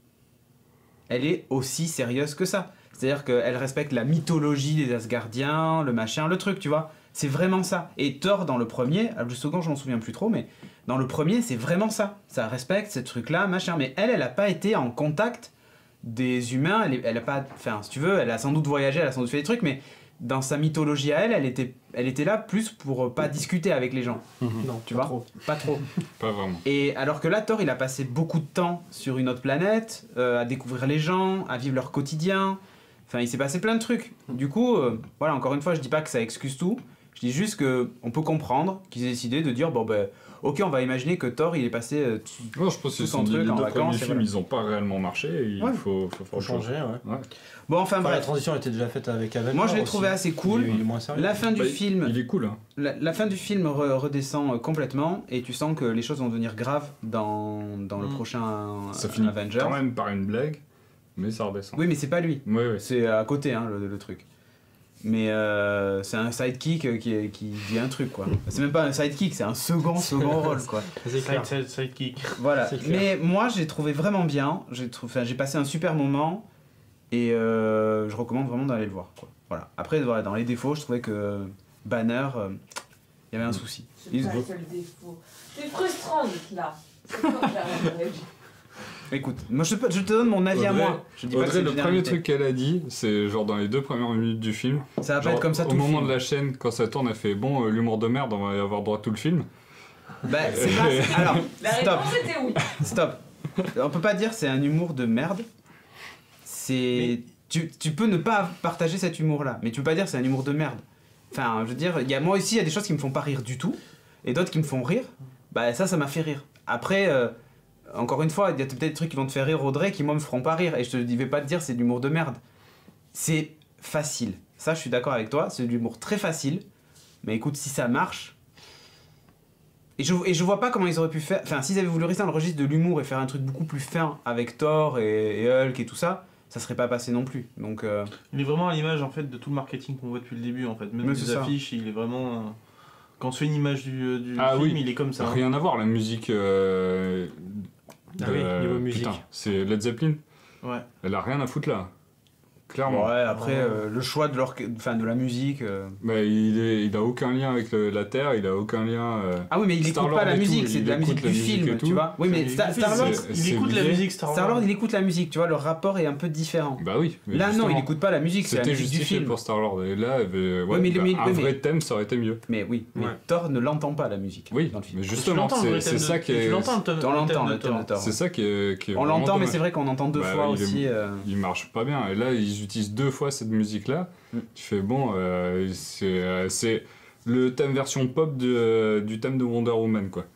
Elle est aussi sérieuse que ça. C'est-à-dire qu'elle respecte la mythologie des Asgardiens, le machin, le truc, tu vois. C'est vraiment ça. Et Thor, dans le premier, le second, je m'en souviens plus trop, mais dans le premier, c'est vraiment ça. Ça respecte ces trucs-là, machin. Mais elle a pas été en contact des humains. Elle a pas. Enfin, si tu veux, elle a sans doute voyagé, elle a sans doute fait des trucs, mais dans sa mythologie à elle était là plus pour pas discuter avec les gens. Non, Tu pas vois trop. Pas trop. Pas vraiment. Et alors que là, Thor, il a passé beaucoup de temps sur une autre planète, à découvrir les gens, à vivre leur quotidien. Enfin, il s'est passé plein de trucs. Du coup, voilà, encore une fois, je dis pas que ça excuse tout. Je dis juste que on peut comprendre qu'ils aient décidé de dire, bon ben, ok, on va imaginer que Thor, il est passé... Moi, je pense qu'ils Tout se sont son dit truc les en deux vacances, premiers et films, voilà. ils ont pas réellement marché. Et il Ouais. faut faire Faut autre chose. changer, ouais. Ouais. Bon, enfin Enfin, la bref. transition était déjà faite avec Avengers. Moi, je l'ai aussi. trouvé assez cool. Il est moins sérieux. La fin du Bah, film... Il est cool, hein. La fin du film redescend complètement et tu sens que les choses vont devenir graves dans le prochain Ça finit Avengers. quand même par une blague, mais ça redescend. Oui, mais c'est pas lui. Ouais. C'est à côté, hein, le truc. Mais c'est un sidekick qui dit un truc, quoi. C'est même pas un sidekick, c'est un second rôle, quoi. C'est clair. Sidekick. Voilà. C'est clair. Mais moi, j'ai trouvé vraiment bien. J'ai passé un super moment et je recommande vraiment d'aller le voir, quoi. Voilà. Après, voilà, dans les défauts, je trouvais que Banner, il y avait un souci. C'est Ils- pas le seul défaut. C'est frustrant d'être là. C'est toi qui as raison. Écoute, moi je te donne mon avis à Audrey- moi. Je dis pas que Audrey, c'est le une premier généralité. truc qu'elle a dit, c'est genre dans les 2 premières minutes du film. Ça va pas Genre, être comme ça tout au le moment film. de la chaîne, quand ça tourne, elle fait bon, l'humour de merde, on va y avoir droit tout le film. Bah, c'est pas... Alors, La stop. réponse était oui. Stop. On peut pas dire c'est un humour de merde. C'est... Tu peux ne pas partager cet humour-là, mais tu peux pas dire c'est un humour de merde. Enfin, je veux dire, moi aussi, il y a des choses qui me font pas rire du tout, et d'autres qui me font rire. Bah ça m'a fait rire. Après, encore une fois, il y a peut-être des trucs qui vont te faire rire, Audrey, qui moi me feront pas rire, et je vais pas te dire c'est de l'humour de merde. C'est facile. Ça, je suis d'accord avec toi, c'est de l'humour très facile. Mais écoute, si ça marche... Et je vois pas comment ils auraient pu faire... Enfin, s'ils avaient voulu rester dans le registre de l'humour et faire un truc beaucoup plus fin avec Thor et Hulk et tout ça, ça serait pas passé non plus. Donc, Il est vraiment à l'image en fait de tout le marketing qu'on voit depuis le début en fait. Même Mais les c'est ça. affiches, il est vraiment. Quand on se fait une image du Ah film, oui. il est comme ça. Rien à voir, la musique. Ah oui, niveau musique. Putain, c'est Led Zeppelin. Ouais. Elle a rien à foutre là. Clairement. ouais, après, le choix de, de la musique... Bah, il a aucun lien avec la Terre, il a aucun lien. Ah oui, mais il écoute Star-Lord pas la et tout, musique, c'est il de la écoute musique la du musique film, et tout. tu vois. Oui, mais Star-Lord, C'est- Il écoute la lié. musique Star-Lord. Star-Lord, il écoute la musique, tu vois, le rapport est un peu différent. Bah oui. mais Là, non, justement, il écoute pas la musique, c'est la C'était musique du justifié film. pour Star-Lord. Et là, Ouais, mais le- mais- un mais- vrai thème, ça aurait été mieux. Mais oui, mais Ouais. Thor ne l'entend pas, la musique, Oui, dans le film. mais Tu justement, l'entends, le vrai c'est thème ça de- qui est. Tu l'entends le thème On l'entend, de le thème de Thor. C'est ça qui est On vraiment l'entend, mais dommage. c'est vrai qu'on entend deux Bah, fois il est- aussi. Il marche pas bien. Et là, ils utilisent 2 fois cette musique-là. Tu fais bon, c'est le thème version pop du thème de Wonder Woman, quoi.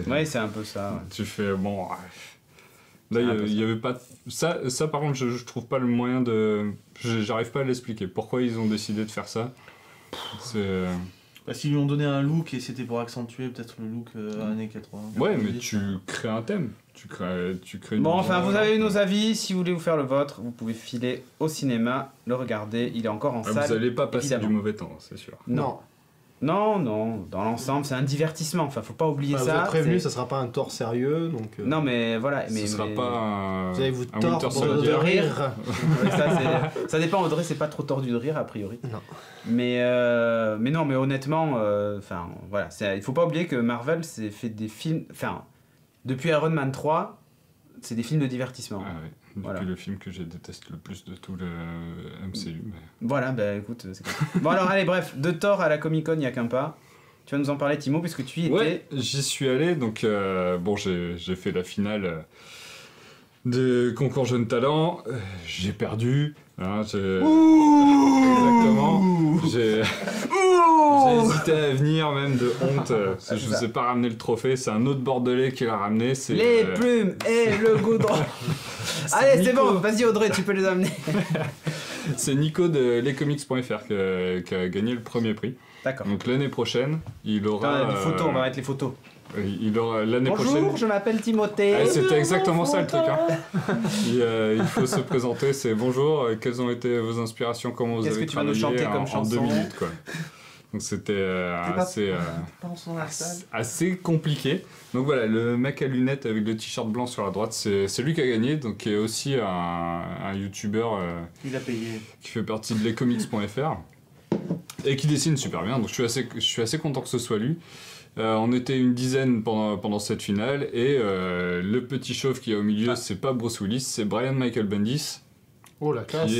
Ouais, c'est un peu ça. Ouais. Tu fais bon. Là, C'est un peu il y avait pas. Ça, par contre, je trouve pas le moyen de. J'arrive pas à l'expliquer. Pourquoi ils ont décidé de faire ça. C'est. Parce qu'ils lui ont donné un look et c'était pour accentuer peut-être le look années 80. Ouais, 90. mais tu crées un thème. Tu crées une Bon, enfin, vous vision. avez eu nos avis. Si vous voulez vous faire le vôtre, vous pouvez filer au cinéma, le regarder. Il est encore en Ah, salle. vous allez pas passer évidemment. du mauvais temps, c'est sûr. Non. Non, dans l'ensemble, c'est un divertissement. Enfin, faut pas oublier Enfin, vous ça. êtes prévenu, c'est- ça sera pas un tort sérieux, donc. Non, mais voilà. Mais, Ce sera pas un. Vous allez vous un tordre Winter de Soldier. rire. Ouais, ça dépend, Audrey, c'est pas trop tordu de rire, a priori. Non. Mais non, mais honnêtement, enfin, voilà. Il faut pas oublier que Marvel s'est fait des films. Enfin, depuis Iron Man 3, c'est des films de divertissement. Ah ouais, depuis Voilà. le film que je déteste le plus de tout le MCU. Mais... Voilà, bah écoute, c'est comme... Bon, alors, allez, bref, de Thor à la Comic-Con, il n'y a qu'un pas. Tu vas nous en parler, Timo, puisque tu y étais. Ouais, j'y suis allé, donc bon, j'ai fait la finale de concours Jeunes Talents. J'ai perdu. Hein, exactement. J'ai. j'ai hésité à venir même de honte. Parce que je vous ai pas ramené le trophée, c'est un autre Bordelais qui l'a ramené. C'est, les plumes et le goudron. Allez, c'est bon, vas-y Audrey, tu peux les amener. C'est Nico de lescomics.fr qui a gagné le premier prix. D'accord. Donc l'année prochaine, il aura... Des photos, on va mettre les photos. Il aura l'année Bonjour, prochaine... je m'appelle Timothée. Ah, c'était exactement ça le truc. Hein. Il faut se présenter, c'est bonjour, quelles ont été vos inspirations, comment vous avez travaillé en 2 minutes quoi. Donc c'était assez compliqué. Donc voilà, le mec à lunettes avec le t-shirt blanc sur la droite, c'est lui qui a gagné, donc qui est aussi un youtubeur Il a payé. qui fait partie de lescomics.fr et qui dessine super bien, donc je suis assez content que ce soit lui. On était une dizaine pendant cette finale et le petit chauve qui est au milieu, c'est pas Bruce Willis, c'est Brian Michael Bendis. Oh la classe.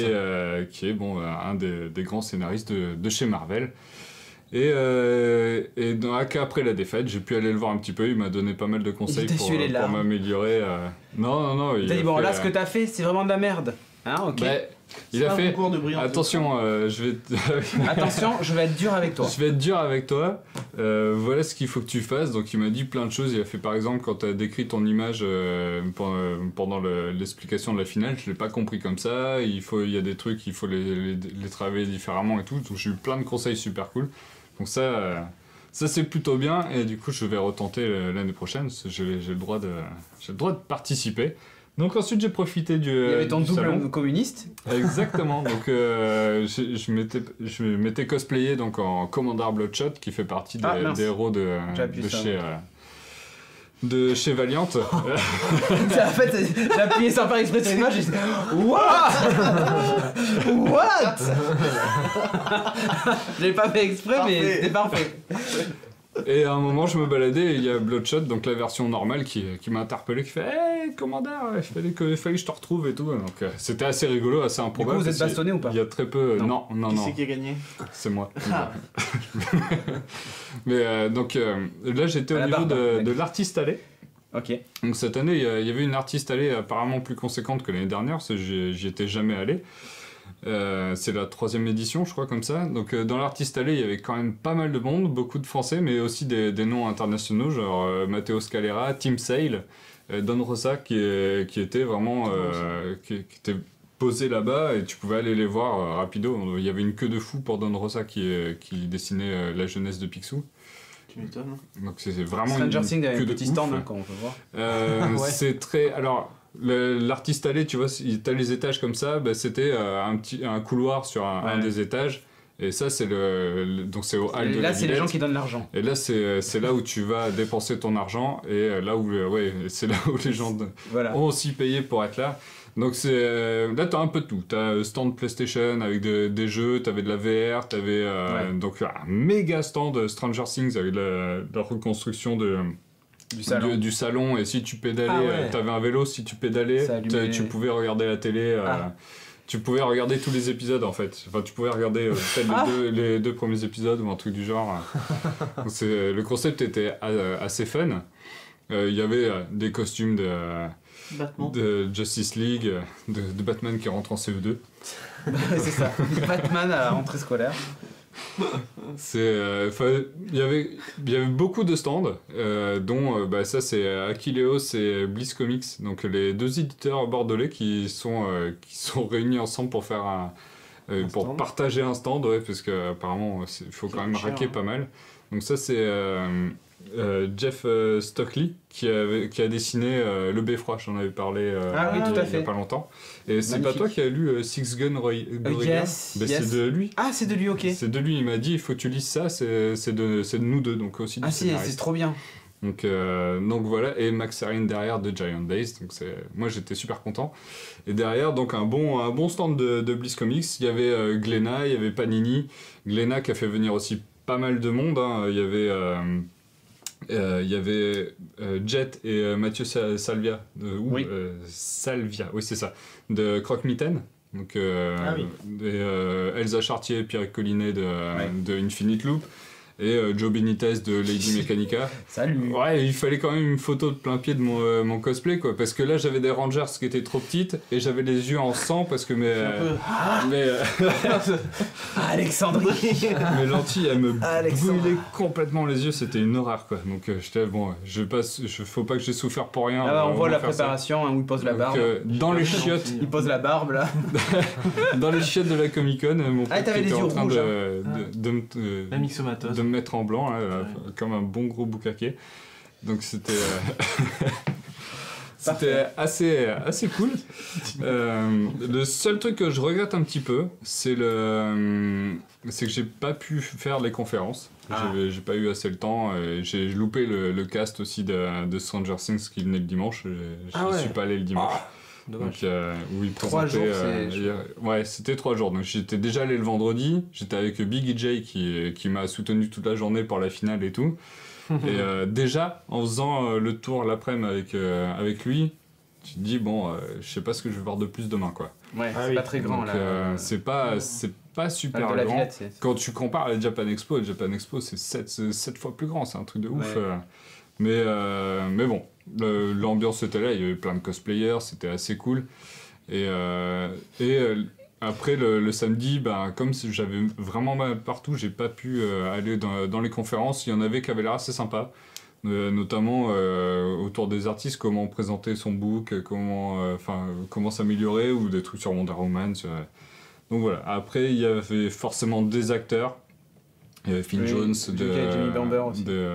Qui est bon, un des grands scénaristes de chez Marvel. Et après la défaite, j'ai pu aller le voir un petit peu, il m'a donné pas mal de conseils pour m'améliorer. Non. Il t'a dit, bon là ce que t'as fait c'est vraiment de la merde. Hein, ok. Bah, il a fait. Attention, Attention, je vais être dur avec toi. Je vais être dur avec toi. Voilà ce qu'il faut que tu fasses. Donc il m'a dit plein de choses. Il a fait par exemple quand tu as décrit ton image pendant l'explication de la finale, je l'ai pas compris comme ça. Il y a des trucs, il faut les travailler différemment et tout. Donc j'ai eu plein de conseils super cool. Donc ça c'est plutôt bien. Et du coup je vais retenter l'année prochaine. J'ai le droit de participer. Donc ensuite j'ai profité du il y avait ton double salon. communiste. Exactement. Donc je m'étais cosplayé donc en Commander Bloodshot qui fait partie des héros de chez Valiant. En fait j'ai appuyé sans faire exprès sur l'image. J'ai dit what. Je l'ai pas fait exprès mais c'était parfait. Et à un moment, je me baladais et il y a Bloodshot, donc la version normale, qui m'a interpellé, qui fait Hey, Commander, il fallait que je te retrouve et tout. Donc c'était assez rigolo, assez improbable. Du coup, vous êtes bastonné ou pas? Il y a très peu. Non. Qui c'est qui a gagné? C'est moi. Mais donc là, j'étais au niveau de l'artiste allée. Ok. Donc cette année, il y avait une artiste allée apparemment plus conséquente que l'année dernière, parce que j'y étais jamais allé. C'est la 3e édition, je crois, comme ça. Donc, dans l'artiste allée, il y avait quand même pas mal de monde, beaucoup de Français, mais aussi des noms internationaux, genre Matteo Scalera, Tim Sale, Don Rosa, qui était vraiment qui était posé là-bas, et tu pouvais aller les voir rapido. Il y avait une queue de fou pour Don Rosa qui dessinait la jeunesse de Picsou. Tu m'étonnes. Donc, c'est vraiment Stranger Things avait un de petit stand, comme on peut voir. Ouais. C'est très... Alors... L'artiste allé, tu vois, t'as les étages comme ça, bah, c'était un couloir sur un des étages, et ça c'est donc c'est au hall de la Villette. Là c'est les gens qui donnent l'argent. Et là c'est là où tu vas dépenser ton argent, et là où c'est là où les gens ont aussi payé pour être là. Donc là t'as un peu de tout, t'as stand PlayStation avec des jeux, t'avais de la VR, t'avais donc un méga stand Stranger Things avec la reconstruction du salon, et si tu pédalais, t'avais un vélo, si tu pédalais, tu pouvais regarder la télé, tu pouvais regarder tous les épisodes en fait. Enfin, tu pouvais regarder peut-être les deux premiers épisodes ou un truc du genre. Donc, le concept était assez fun. Il y avait des costumes de Justice League, de Batman qui rentre en CE2. C'est ça, Batman à la rentrée scolaire. Il y avait beaucoup de stands, dont ça c'est Akileos et Bliss Comics, donc les 2 éditeurs bordelais qui sont réunis ensemble pour faire pour partager un stand, parce que apparemment il faut quand même raquer pas mal. Donc ça c'est Jeff Stockley qui a dessiné Le Beffroi, j'en avais parlé oui, tout à fait. il y a pas longtemps. Et c'est pas toi qui as lu Six Gun Gorilla? C'est de lui. Ah, c'est de lui, ok. C'est de lui, il m'a dit il faut que tu lises ça, c'est de nous deux, donc aussi du scénariste. C'est trop bien. Donc voilà, et Max Herring derrière de Giant Days, donc moi j'étais super content. Et derrière, donc un bon stand de Bliss Comics, il y avait Glénat, il y avait Panini, Glénat qui a fait venir aussi pas mal de monde, hein. Il y avait Jet et Mathieu Salvia, Salvia, oui c'est ça, de Croque-Mitaine. Donc, Elsa Chartier et Pierre Collinet de Infinite Loop. et Joe Benitez de Lady Mechanica. Salut. Ouais, il fallait quand même une photo de plein pied de mon cosplay, quoi, parce que là j'avais des Rangers qui étaient trop petites et j'avais les yeux en sang parce que mes Alexandrie. mes lentilles elles me Alexandre. brûlaient complètement les yeux, c'était une horreur, quoi. Donc j'étais bon, faut pas que j'ai souffert pour rien. Ah bah, on voit la faire ça. préparation, hein, où il pose la Donc, barbe. dans les chiottes, Il pose la barbe là. dans les chiottes de la Comic Con, mon pote t'avais était les yeux en train rouges, La mixomatose. de me mettre en blanc, là, comme un bon gros boucaquet. Donc c'était c'était assez cool. Le seul truc que je regrette un petit peu, c'est que j'ai pas pu faire les conférences. J'ai pas eu assez le temps. J'ai loupé le cast aussi de Stranger Things qui venait le dimanche. Je suis pas allé le dimanche. Dommage. Donc, où il 3 présentait, jours, ouais, c'était 3 jours. Donc j'étais déjà allé le vendredi. J'étais avec Big EJ qui m'a soutenu toute la journée pour la finale et tout. Et déjà, en faisant le tour l'après-midi avec lui, tu te dis, bon, je sais pas ce que je vais voir de plus demain, quoi. Ouais, Ah c'est oui. pas très grand Donc, là. c'est pas super de la grand. Villette, c'est. Quand tu compares à la Japan Expo c'est 7 fois plus grand, c'est un truc de ouf. Ouais. Mais bon, l'ambiance était là, il y avait plein de cosplayers, c'était assez cool. Et après le samedi, comme j'avais vraiment mal partout, j'ai pas pu aller dans les conférences. Il y en avait qui avaient l'air assez sympa, notamment autour des artistes, comment présenter son book, comment s'améliorer, ou des trucs sur Wonder Woman. Donc voilà, après il y avait forcément des acteurs. Il y avait Finn Oui, Jones Jimmy Bamber aussi. de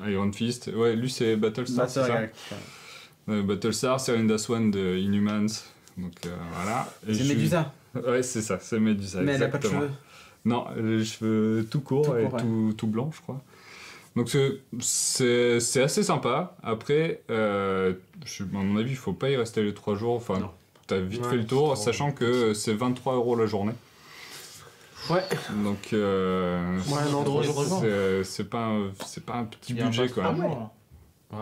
Iron Fist. Ouais, lui c'est Battlestar, c'est ça. Battlestar, Serinda Swan de Inhumans. Donc voilà. Et C'est Medusa. Ouais, c'est ça, c'est Medusa. Mais elle a pas de exactement. cheveux. Non, les cheveux tout courts et ouais. tout blanc, je crois. Donc c'est assez sympa. Après, à mon avis, il faut pas y rester les 3 jours. Enfin, Non. t'as vite Ouais, fait le tour, c'est sachant que c'est 23 € la journée. Ouais. Donc non, 3 jours. c'est pas un petit Il y a un budget, passe quoi. par jour. Ouais,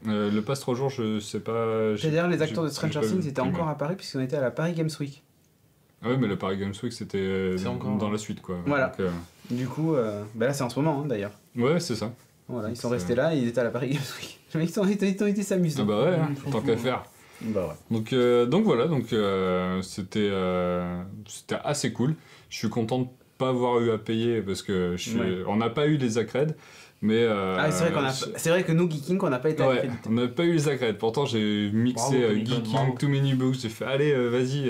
mais. Le pass 3 jours, je sais pas. C'est-à-dire les acteurs de j'ai Stranger pas Things vu étaient le encore film. à Paris puisqu'on était à la Paris Games Week. Ah ouais, mais le Paris Games Week, c'était C'est encore- dans la suite, quoi. Voilà. Donc, Du coup, là c'est en ce moment d'ailleurs. ouais, c'est ça. Voilà, ils Donc, sont restés là et ils étaient à la Paris Games Week. Les mecs ils ont été s'amuser. Ah bah ouais, Ils font tant tout, qu'à hein. faire. Bah ouais. Donc voilà, c'était assez cool. Je suis content de pas avoir eu à payer parce que Ouais. on n'a pas eu les accrèdes, mais C'est vrai que nous Geeking on n'a pas été ouais, accrédités. on n'a pas eu les accrèdes. Pourtant j'ai mixé Bravo, Comic-Con, Geeking, bravo. Too Many Books. J'ai fait allez vas-y.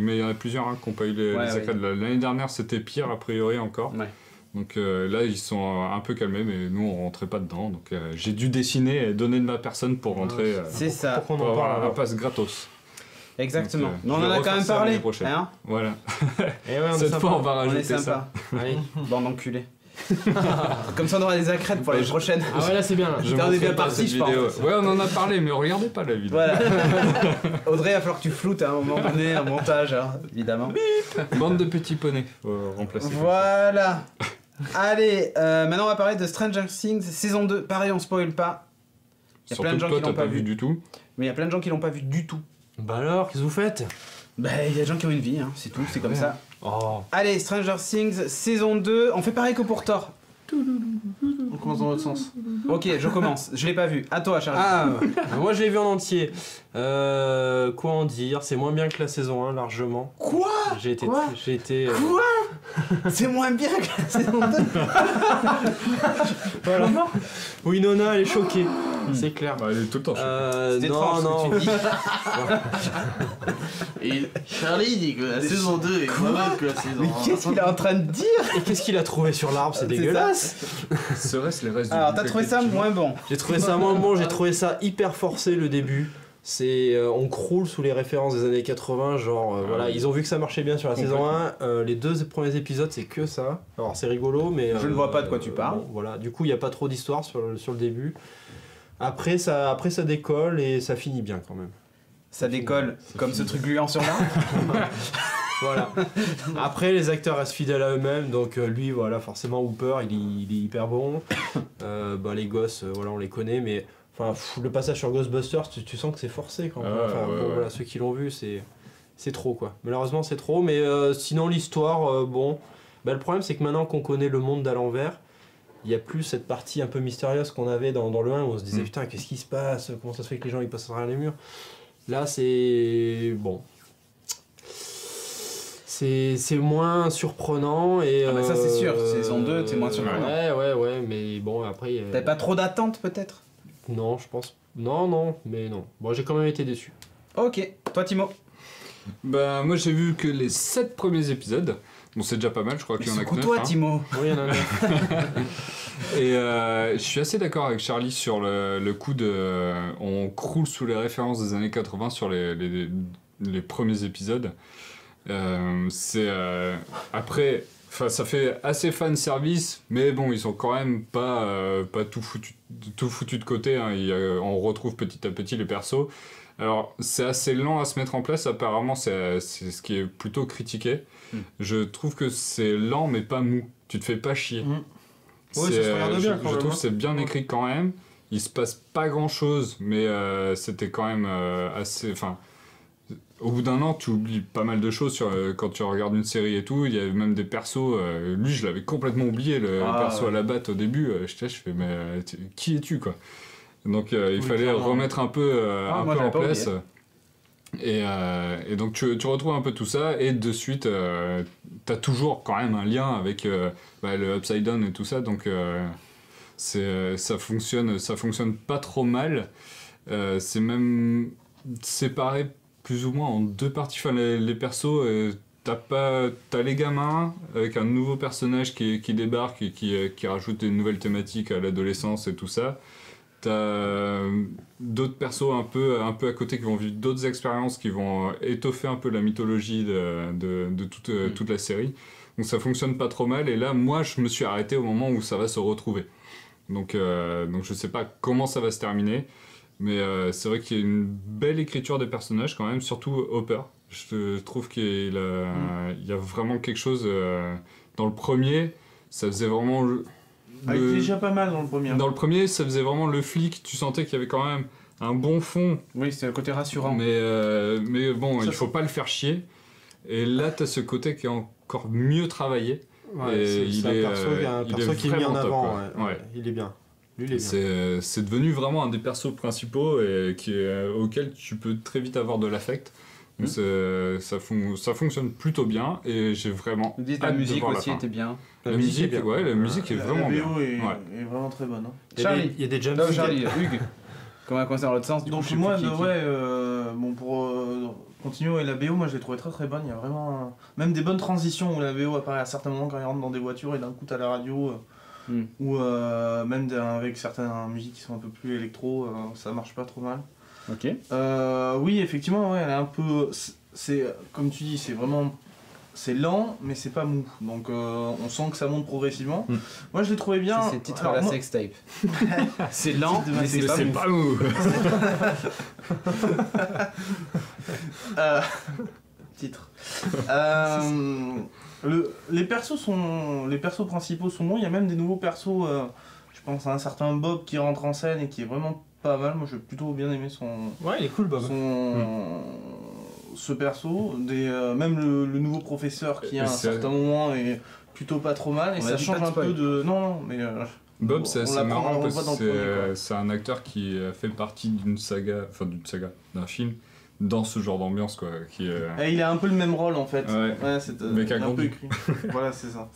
Mais il y en a plusieurs qui n'ont pas eu les Ouais, accrèdes. L'année dernière c'était pire a priori encore. Ouais. Donc là ils sont un peu calmés, mais nous on rentrait pas dedans. Donc j'ai dû dessiner et donner de ma personne pour rentrer. C'est ça. Pourquoi on Pour en avoir parle un alors pass gratos. Exactement. Donc, Mais on je en vais a quand refaire même ça parlé. l'année prochaine. Hein Voilà. Et ouais, on est Cette sympa. fois on va on est rajouter ça. sympa. Allez. Bande d'enculés. Comme ça on aura des accrèdes pour les prochaines. Ah ouais, là c'est bien. Là. Je Putain, on est montrerai bien pas parti, cette je pense. vidéo. Ouais, on en a parlé, mais regardez pas la vidéo. Voilà. Audrey, il va falloir que tu floutes à un moment donné un montage, hein, évidemment. Bande de petits poneys, faut remplacer. Voilà. Allez, maintenant on va parler de Stranger Things saison 2. Pareil, on spoil pas. Il y a plein de gens toi, qui l'ont t'as pas pas vu vu. du tout. Mais il y a plein de gens qui l'ont pas vu du tout. Bah alors, qu'est-ce que vous faites? Bah, il y a des gens qui ont une vie, hein, c'est tout, c'est comme ça. Oh. Allez, Stranger Things saison 2. On fait pareil que pour Thor. On commence dans l'autre sens. Ok, je commence. Je l'ai pas vu. À toi, Charles. Ah, moi je l'ai vu en entier. Quoi en dire? C'est moins bien que la saison 1, largement. Quoi J'ai été. Quoi Quoi C'est moins bien que la saison 2. Voilà. Winona, elle est choquée. C'est clair. Bah, il est tout le temps C'est Non, étrange ce non. que tu dis. Et Charlie dit que la saison 2 est moins bonne que la saison 1. Mais qu'est-ce qu'il est en train de dire? Et qu'est-ce qu'il a trouvé sur l'arbre? C'est dégueulasse. Serait-ce les restes du Alors, t'as bouc trouvé ça effectivement moins bon. J'ai trouvé ça moins bon, j'ai trouvé ça hyper forcé le début. C'est on croule sous les références des années 80, genre voilà, oui. ils ont vu que ça marchait bien sur la saison 1, les 2 premiers épisodes c'est que ça. Alors c'est rigolo mais Je ne vois pas de quoi tu parles. bon, voilà, du coup il n'y a pas trop d'histoire sur le début. Après ça décolle et ça finit bien quand même. Ça décolle comme ce truc gluant sur l'arbre. Voilà. Après les acteurs restent fidèles à eux-mêmes, donc lui voilà forcément Hooper il est hyper bon. Les gosses voilà on les connaît mais enfin, le passage sur Ghostbusters, tu sens que c'est forcé quand même. Ah, Enfin, ouais, bon, ouais. voilà, ceux qui l'ont vu, c'est trop quoi. Malheureusement, c'est trop. Mais sinon, l'histoire, bon. Bah, le problème, c'est que maintenant qu'on connaît le monde d'à l'envers, il y a plus cette partie un peu mystérieuse qu'on avait dans le 1 où on se disait Mm. putain qu'est-ce qui se passe, comment ça se fait que les gens ils passent à travers les murs. Là c'est bon, c'est moins surprenant et Ah bah ça, c'est sûr, saison 2, c'est moins surprenant. ouais, mais bon après T'avais pas trop d'attentes peut-être? non je pense non mais non, bon j'ai quand même été déçu. Ok, toi Timo. Bah, moi j'ai vu que les 7 premiers épisodes. Bon, c'est déjà pas mal, je crois qu'il y en a que 9. Secoue-toi Timo. Oui, non. Et je suis assez d'accord avec Charlie sur le coup de. On croule sous les références des années 80 sur les premiers épisodes. C'est. Après, ça fait assez fan service, mais bon, ils sont quand même pas tout foutu de côté. Hein. On retrouve petit à petit les persos. Alors, c'est assez lent à se mettre en place, apparemment, c'est ce qui est plutôt critiqué. Je trouve que c'est lent, mais pas mou. Tu te fais pas chier. Ouais, ça se regarde bien, quand je même, trouve hein. que c'est bien écrit quand même. Il se passe pas grand chose, mais c'était quand même assez. Enfin, au bout d'un an, tu oublies pas mal de choses quand tu regardes une série et tout. Il y a même des persos. Lui, je l'avais complètement oublié, le perso à la batte au début. Je fais, mais qui es-tu, quoi? Donc il fallait clairement. remettre un peu, moi, en j'avais pas place. Et donc tu retrouves un peu tout ça et de suite t'as toujours quand même un lien avec le Upside Down et tout ça, donc ça fonctionne pas trop mal. C'est même séparé plus ou moins en deux parties. Enfin, les persos, t'as les gamins avec un nouveau personnage qui débarque et qui rajoute des nouvelles thématiques à l'adolescence et tout ça. T'as d'autres persos un peu à côté qui vont vivre d'autres expériences qui vont étoffer un peu la mythologie de toute la série. Donc ça fonctionne pas trop mal, et là moi je me suis arrêté au moment où ça va se retrouver. Donc je sais pas comment ça va se terminer, mais c'est vrai qu'il y a une belle écriture des personnages quand même, surtout Hopper. Je trouve qu'il y a vraiment quelque chose dans le premier, ça faisait vraiment... Il était déjà pas mal dans le premier. Dans le premier, ça faisait vraiment le flic, tu sentais qu'il y avait quand même un bon fond. Oui, c'était le côté rassurant. Mais bon, Ça, il faut pas le faire chier. Et là, t'as ce côté qui est encore mieux travaillé. Ouais, Et c'est un perso qui est mis en vraiment top, avant. quoi. Ouais. Ouais. Il est bien. Lui, il est bien. C'est devenu vraiment un des persos principaux et auquel tu peux très vite avoir de l'affect. Donc ça fonctionne plutôt bien et j'ai vraiment Vous dites la hâte de musique voir la aussi fin. était bien. La musique est La vraiment bien. BO est Ouais. vraiment très bonne. Hein. Charlie. Il y a des jump Non, Charlie, Hugues. Comment on a commencé dans l'autre sens, du coup, Donc je sais moi, plus qui est qui. bon, pour continuer, la BO, moi je l'ai trouvée très très bonne. Il y a vraiment même des bonnes transitions où la BO apparaît à certains moments quand ils rentrent dans des voitures et d'un coup t'as la radio, ou même avec certaines musiques qui sont un peu plus électro, ça marche pas trop mal. Ok. Oui, effectivement, ouais, elle est un peu, c'est comme tu dis, c'est lent, mais c'est pas mou. Donc on sent que ça monte progressivement. Moi je l'ai trouvé bien. C'est le titre Alors, de la moi- sextape. C'est lent, Titre de ma mais c'est pas C'est mou. pas mou. Titre. Les persos principaux sont bons. Il y a même des nouveaux persos. Je pense à un certain Bob qui rentre en scène et qui est vraiment pas mal. Moi, j'ai plutôt bien aimé Ouais, il est cool, Bob. ce perso. Même le nouveau professeur qui à un C'est- certain moment est plutôt pas trop mal et On a ça dit change pas de un peu spoil. de. Non, mais. Bob, c'est On assez l'apprend, marrant on le parce voit dans que le premier, quoi. c'est un acteur qui fait partie d'un film, dans ce genre d'ambiance, quoi. Et il a un peu le même rôle en fait. Ouais. C'est Mais qui a un peu grandi. écrit. Voilà, c'est ça.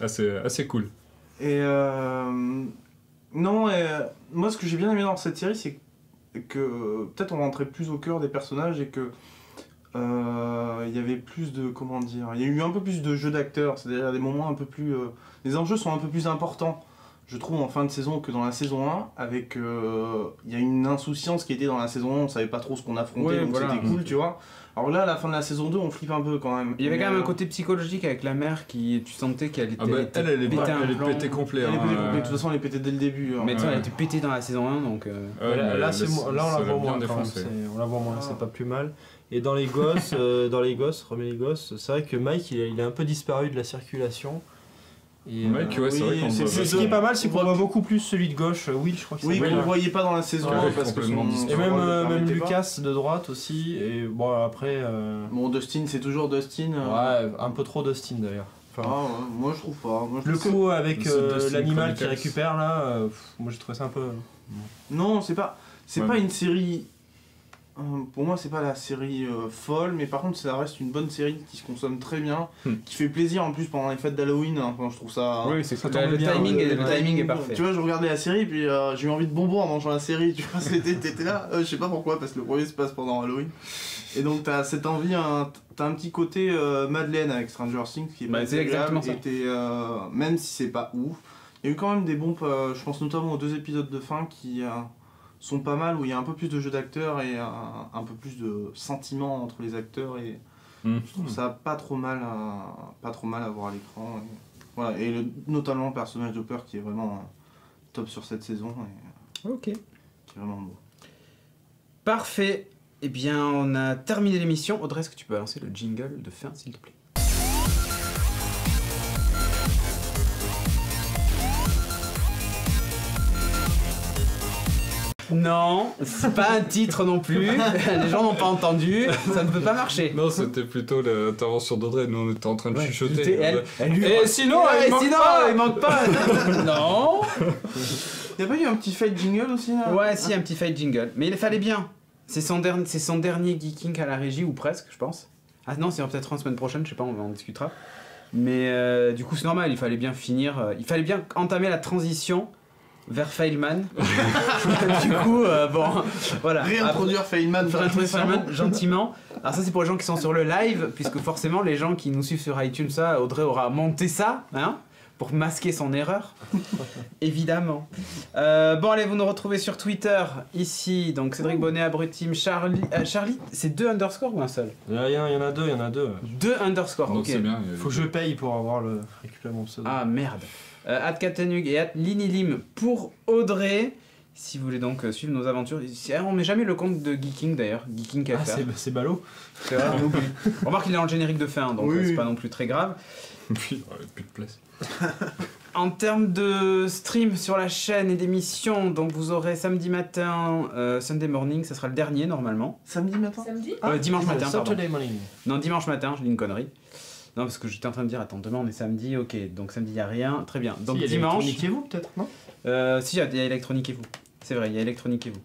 C'est assez cool. Et non, moi ce que j'ai bien aimé dans cette série, c'est que peut-être on rentrait plus au cœur des personnages et que il y avait plus de, comment dire, il y a eu un peu plus de jeu d'acteurs, c'est-à-dire des moments un peu plus, les enjeux sont un peu plus importants, je trouve, en fin de saison que dans la saison 1, avec, il y a une insouciance qui était dans la saison 1, on savait pas trop ce qu'on affrontait, Ouais, donc voilà. c'était cool, tu vois. Alors là, à la fin de la saison 2, on flippe un peu quand même. Il y avait Mais, quand même un côté psychologique avec la mère qui, tu sentais qu'elle était, Ah bah, elle est pétée un plan. pétée complet. elle est hein, pétée complète. De toute façon, elle est pétée dès le début. Mais tu sais, Ouais. elle était pétée dans la saison 1, donc... Ouais, Là, mais là, ça on la l'a voit bien moins quand même. défoncé. On la voit moins, Ah. c'est pas plus mal. Et dans les gosses, Remets les gosses, c'est vrai que Mike, il est un peu disparu de la circulation. Et, Mike, ouais, c'est oui, vrai qu'on c'est- voit c'est ce qui est pas mal, c'est qu'on voit beaucoup plus celui de gauche, Will, je crois qu'il Oui, s'appelle. qu'on ne voyait pas dans la saison Ouais, 1 parce que complètement son... disparu. Et son même, rôle le même permettait pas. Lucas de droite aussi. Et bon, après. Bon, Dustin, c'est toujours Dustin. Ouais, un peu trop Dustin d'ailleurs. Ah, ouais, moi je trouve pas. Moi, je Le trouve- coup avec c'est Destiny l'animal qui Chronicles. récupère là, moi j'ai trouvé ça un peu. Non, c'est pas Ouais. une série. Pour moi, c'est pas la série folle, mais par contre, ça reste une bonne série qui se consomme très bien, qui fait plaisir en plus pendant les fêtes d'Halloween. Hein, enfin, je trouve ça. Oui, c'est Ça cool. tombe Le bien, timing, ouais, le timing est parfait. Tu vois, je regardais la série, puis j'ai eu envie de bonbons en mangeant la série. Tu vois, t'étais là. Je sais pas pourquoi, parce que le premier se passe pendant Halloween. Et donc, t'as cette envie, t'as un petit côté Madeleine avec Stranger Things qui est Bah, pas c'est désagréable, exactement ça. même si c'est pas ouf. Il y a eu quand même des bons, je pense notamment aux 2 épisodes de fin qui sont pas mal, où il y a un peu plus de jeu d'acteurs et un peu plus de sentiments entre les acteurs. Et je trouve ça pas trop mal à voir à l'écran. Et, voilà. Et notamment le personnage d'Hopper qui est vraiment top sur cette saison et Ok. qui est vraiment beau. Parfait. Eh bien, on a terminé l'émission. Audrey, est-ce que tu peux lancer le jingle de fin, s'il te plaît? Non, c'est pas un titre non plus. Les gens n'ont pas entendu. Ça ne peut pas marcher. Non, c'était plutôt l'intervention d'Audrey. Nous, on était en train de chuchoter. Et sinon, il manque pas. Non. Y'a pas eu un petit fight jingle aussi là? Ouais, si, un petit fight jingle. Mais il fallait bien. C'est son dernier geeking à la régie, ou presque, je pense. Ah non, c'est peut-être en semaine prochaine, je sais pas, on en discutera. Mais du coup, c'est normal, il fallait bien finir. Il fallait bien entamer la transition vers Failman. Du coup, bon, voilà. Réintroduire Feynman. Réintroduire Feynman gentiment. Alors ça, c'est pour les gens qui sont sur le live, puisque forcément, les gens qui nous suivent sur iTunes, ça, Audrey aura monté ça, hein, pour masquer son erreur. Évidemment. Bon, allez, vous nous retrouvez sur Twitter, ici, donc Cédric Bonnet, Abrutim, Charlie, c'est 2 underscores ou un seul? Il y en a deux. 2 underscores, Donc ok. c'est bien. Faut que je paye pour avoir récupérer mon pseudo. Ah merde. @Katanug et @Linilim pour Audrey. Si vous voulez donc suivre nos aventures. On met jamais le compte de Geeking d'ailleurs, Geeking.fr. Ah, c'est ballot. C'est vrai, on oublie. Remarque qu'il est dans le générique de fin, donc Oui. c'est pas non plus très grave. Puis, plus de place. En termes de stream sur la chaîne et d'émissions, donc vous aurez samedi matin, Sunday morning, ça sera le dernier normalement. Samedi matin? Samedi Dimanche matin, pardon. Saturday morning. Non, dimanche matin, je dis une connerie. Non, parce que j'étais en train de dire, attends, demain on est samedi, ok, donc samedi il n'y a rien, très bien. Donc Si, il y a dimanche. Niquez-vous peut-être, non? Si, il y a Electronique et vous. C'est vrai, il y a Electronique et vous.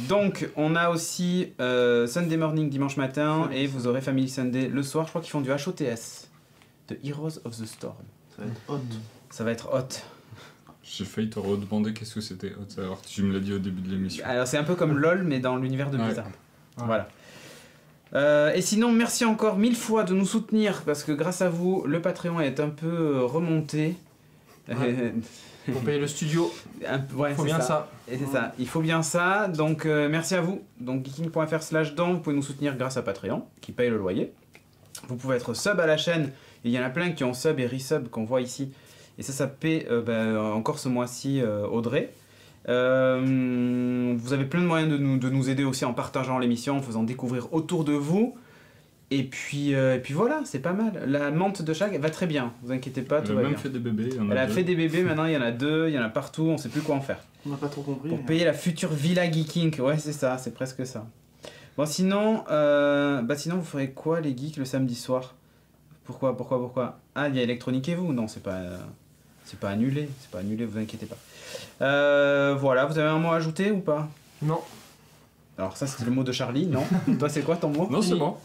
Donc, on a aussi Sunday morning dimanche matin et vous aurez Family Sunday le soir. Je crois qu'ils font du HOTS, de Heroes of the Storm. Ça va être hot. Ça va être hot. J'ai failli te redemander qu'est-ce que c'était, alors que tu me l'as dit au début de l'émission. Alors, c'est un peu comme LOL, mais dans l'univers de Ouais. Blizzard. Voilà. Et sinon, merci encore 1000 fois de nous soutenir parce que grâce à vous, le Patreon est un peu remonté. Ouais. Pour payer le studio, Ouais, faut c'est bien ça. Et c'est ça, il faut bien ça. Donc merci à vous. Donc geeking.fr/don, vous pouvez nous soutenir grâce à Patreon, qui paye le loyer. Vous pouvez être sub à la chaîne. Et il y en a plein qui ont sub et resub qu'on voit ici. Et ça paie encore ce mois-ci Audrey. Vous avez plein de moyens de nous aider aussi en partageant l'émission, en faisant découvrir autour de vous. Et puis voilà, c'est pas mal. La menthe de Chag va très bien, vous inquiétez pas, tout Elle va a même bien. fait des bébés. Il y en a Elle a deux. fait des bébés, maintenant il y en a 2, il y en a partout, on sait plus quoi en faire. On n'a pas trop compris. Pour mais- payer la future Villa Geeking, ouais c'est ça, c'est presque ça. Bon sinon, sinon vous ferez quoi les geeks le samedi soir? Pourquoi? Ah il y a Electronique et vous? Non c'est pas annulé, vous inquiétez pas. Voilà, vous avez un mot à ajouter ou pas? Non. Alors ça c'était le mot de Charlie, non? Toi c'est quoi ton mot? Non, c'est bon.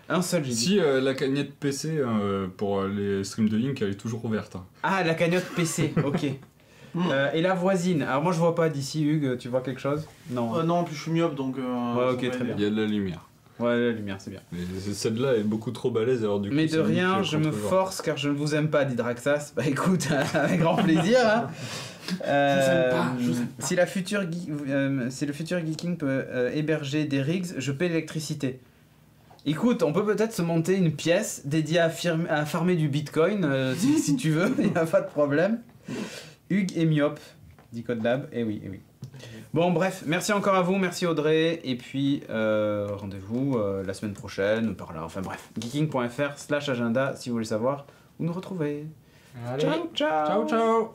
Un seul j'ai dit. Si la cagnotte PC pour les streams de Link, elle est toujours ouverte. Hein. Ah la cagnotte PC, ok. Et la voisine, alors moi je vois pas d'ici Hugues, tu vois quelque chose? Non. Non, en plus je suis myope donc. Ouais, ok, ça va très aider. bien. Il y a de la lumière. Ouais la lumière c'est bien. Mais celle-là est beaucoup trop balèze, alors du coup. Mais ça de limite rien, le je me contre-vent. force car je ne vous aime pas, dit Draxas. Bah écoute, avec grand plaisir. Hein. Si le futur Geeking peut héberger des rigs, je paie l'électricité. Écoute, on peut peut-être se monter une pièce dédiée à farmer du bitcoin, si tu veux, il n'y a pas de problème. Hugues est myope, dit Codelab, et oui, et oui. Bon bref, merci encore à vous, merci Audrey, et puis rendez-vous la semaine prochaine, par là, enfin bref, geeking.fr/agenda si vous voulez savoir où nous retrouver. Allez. Ciao, ciao. Ciao, ciao.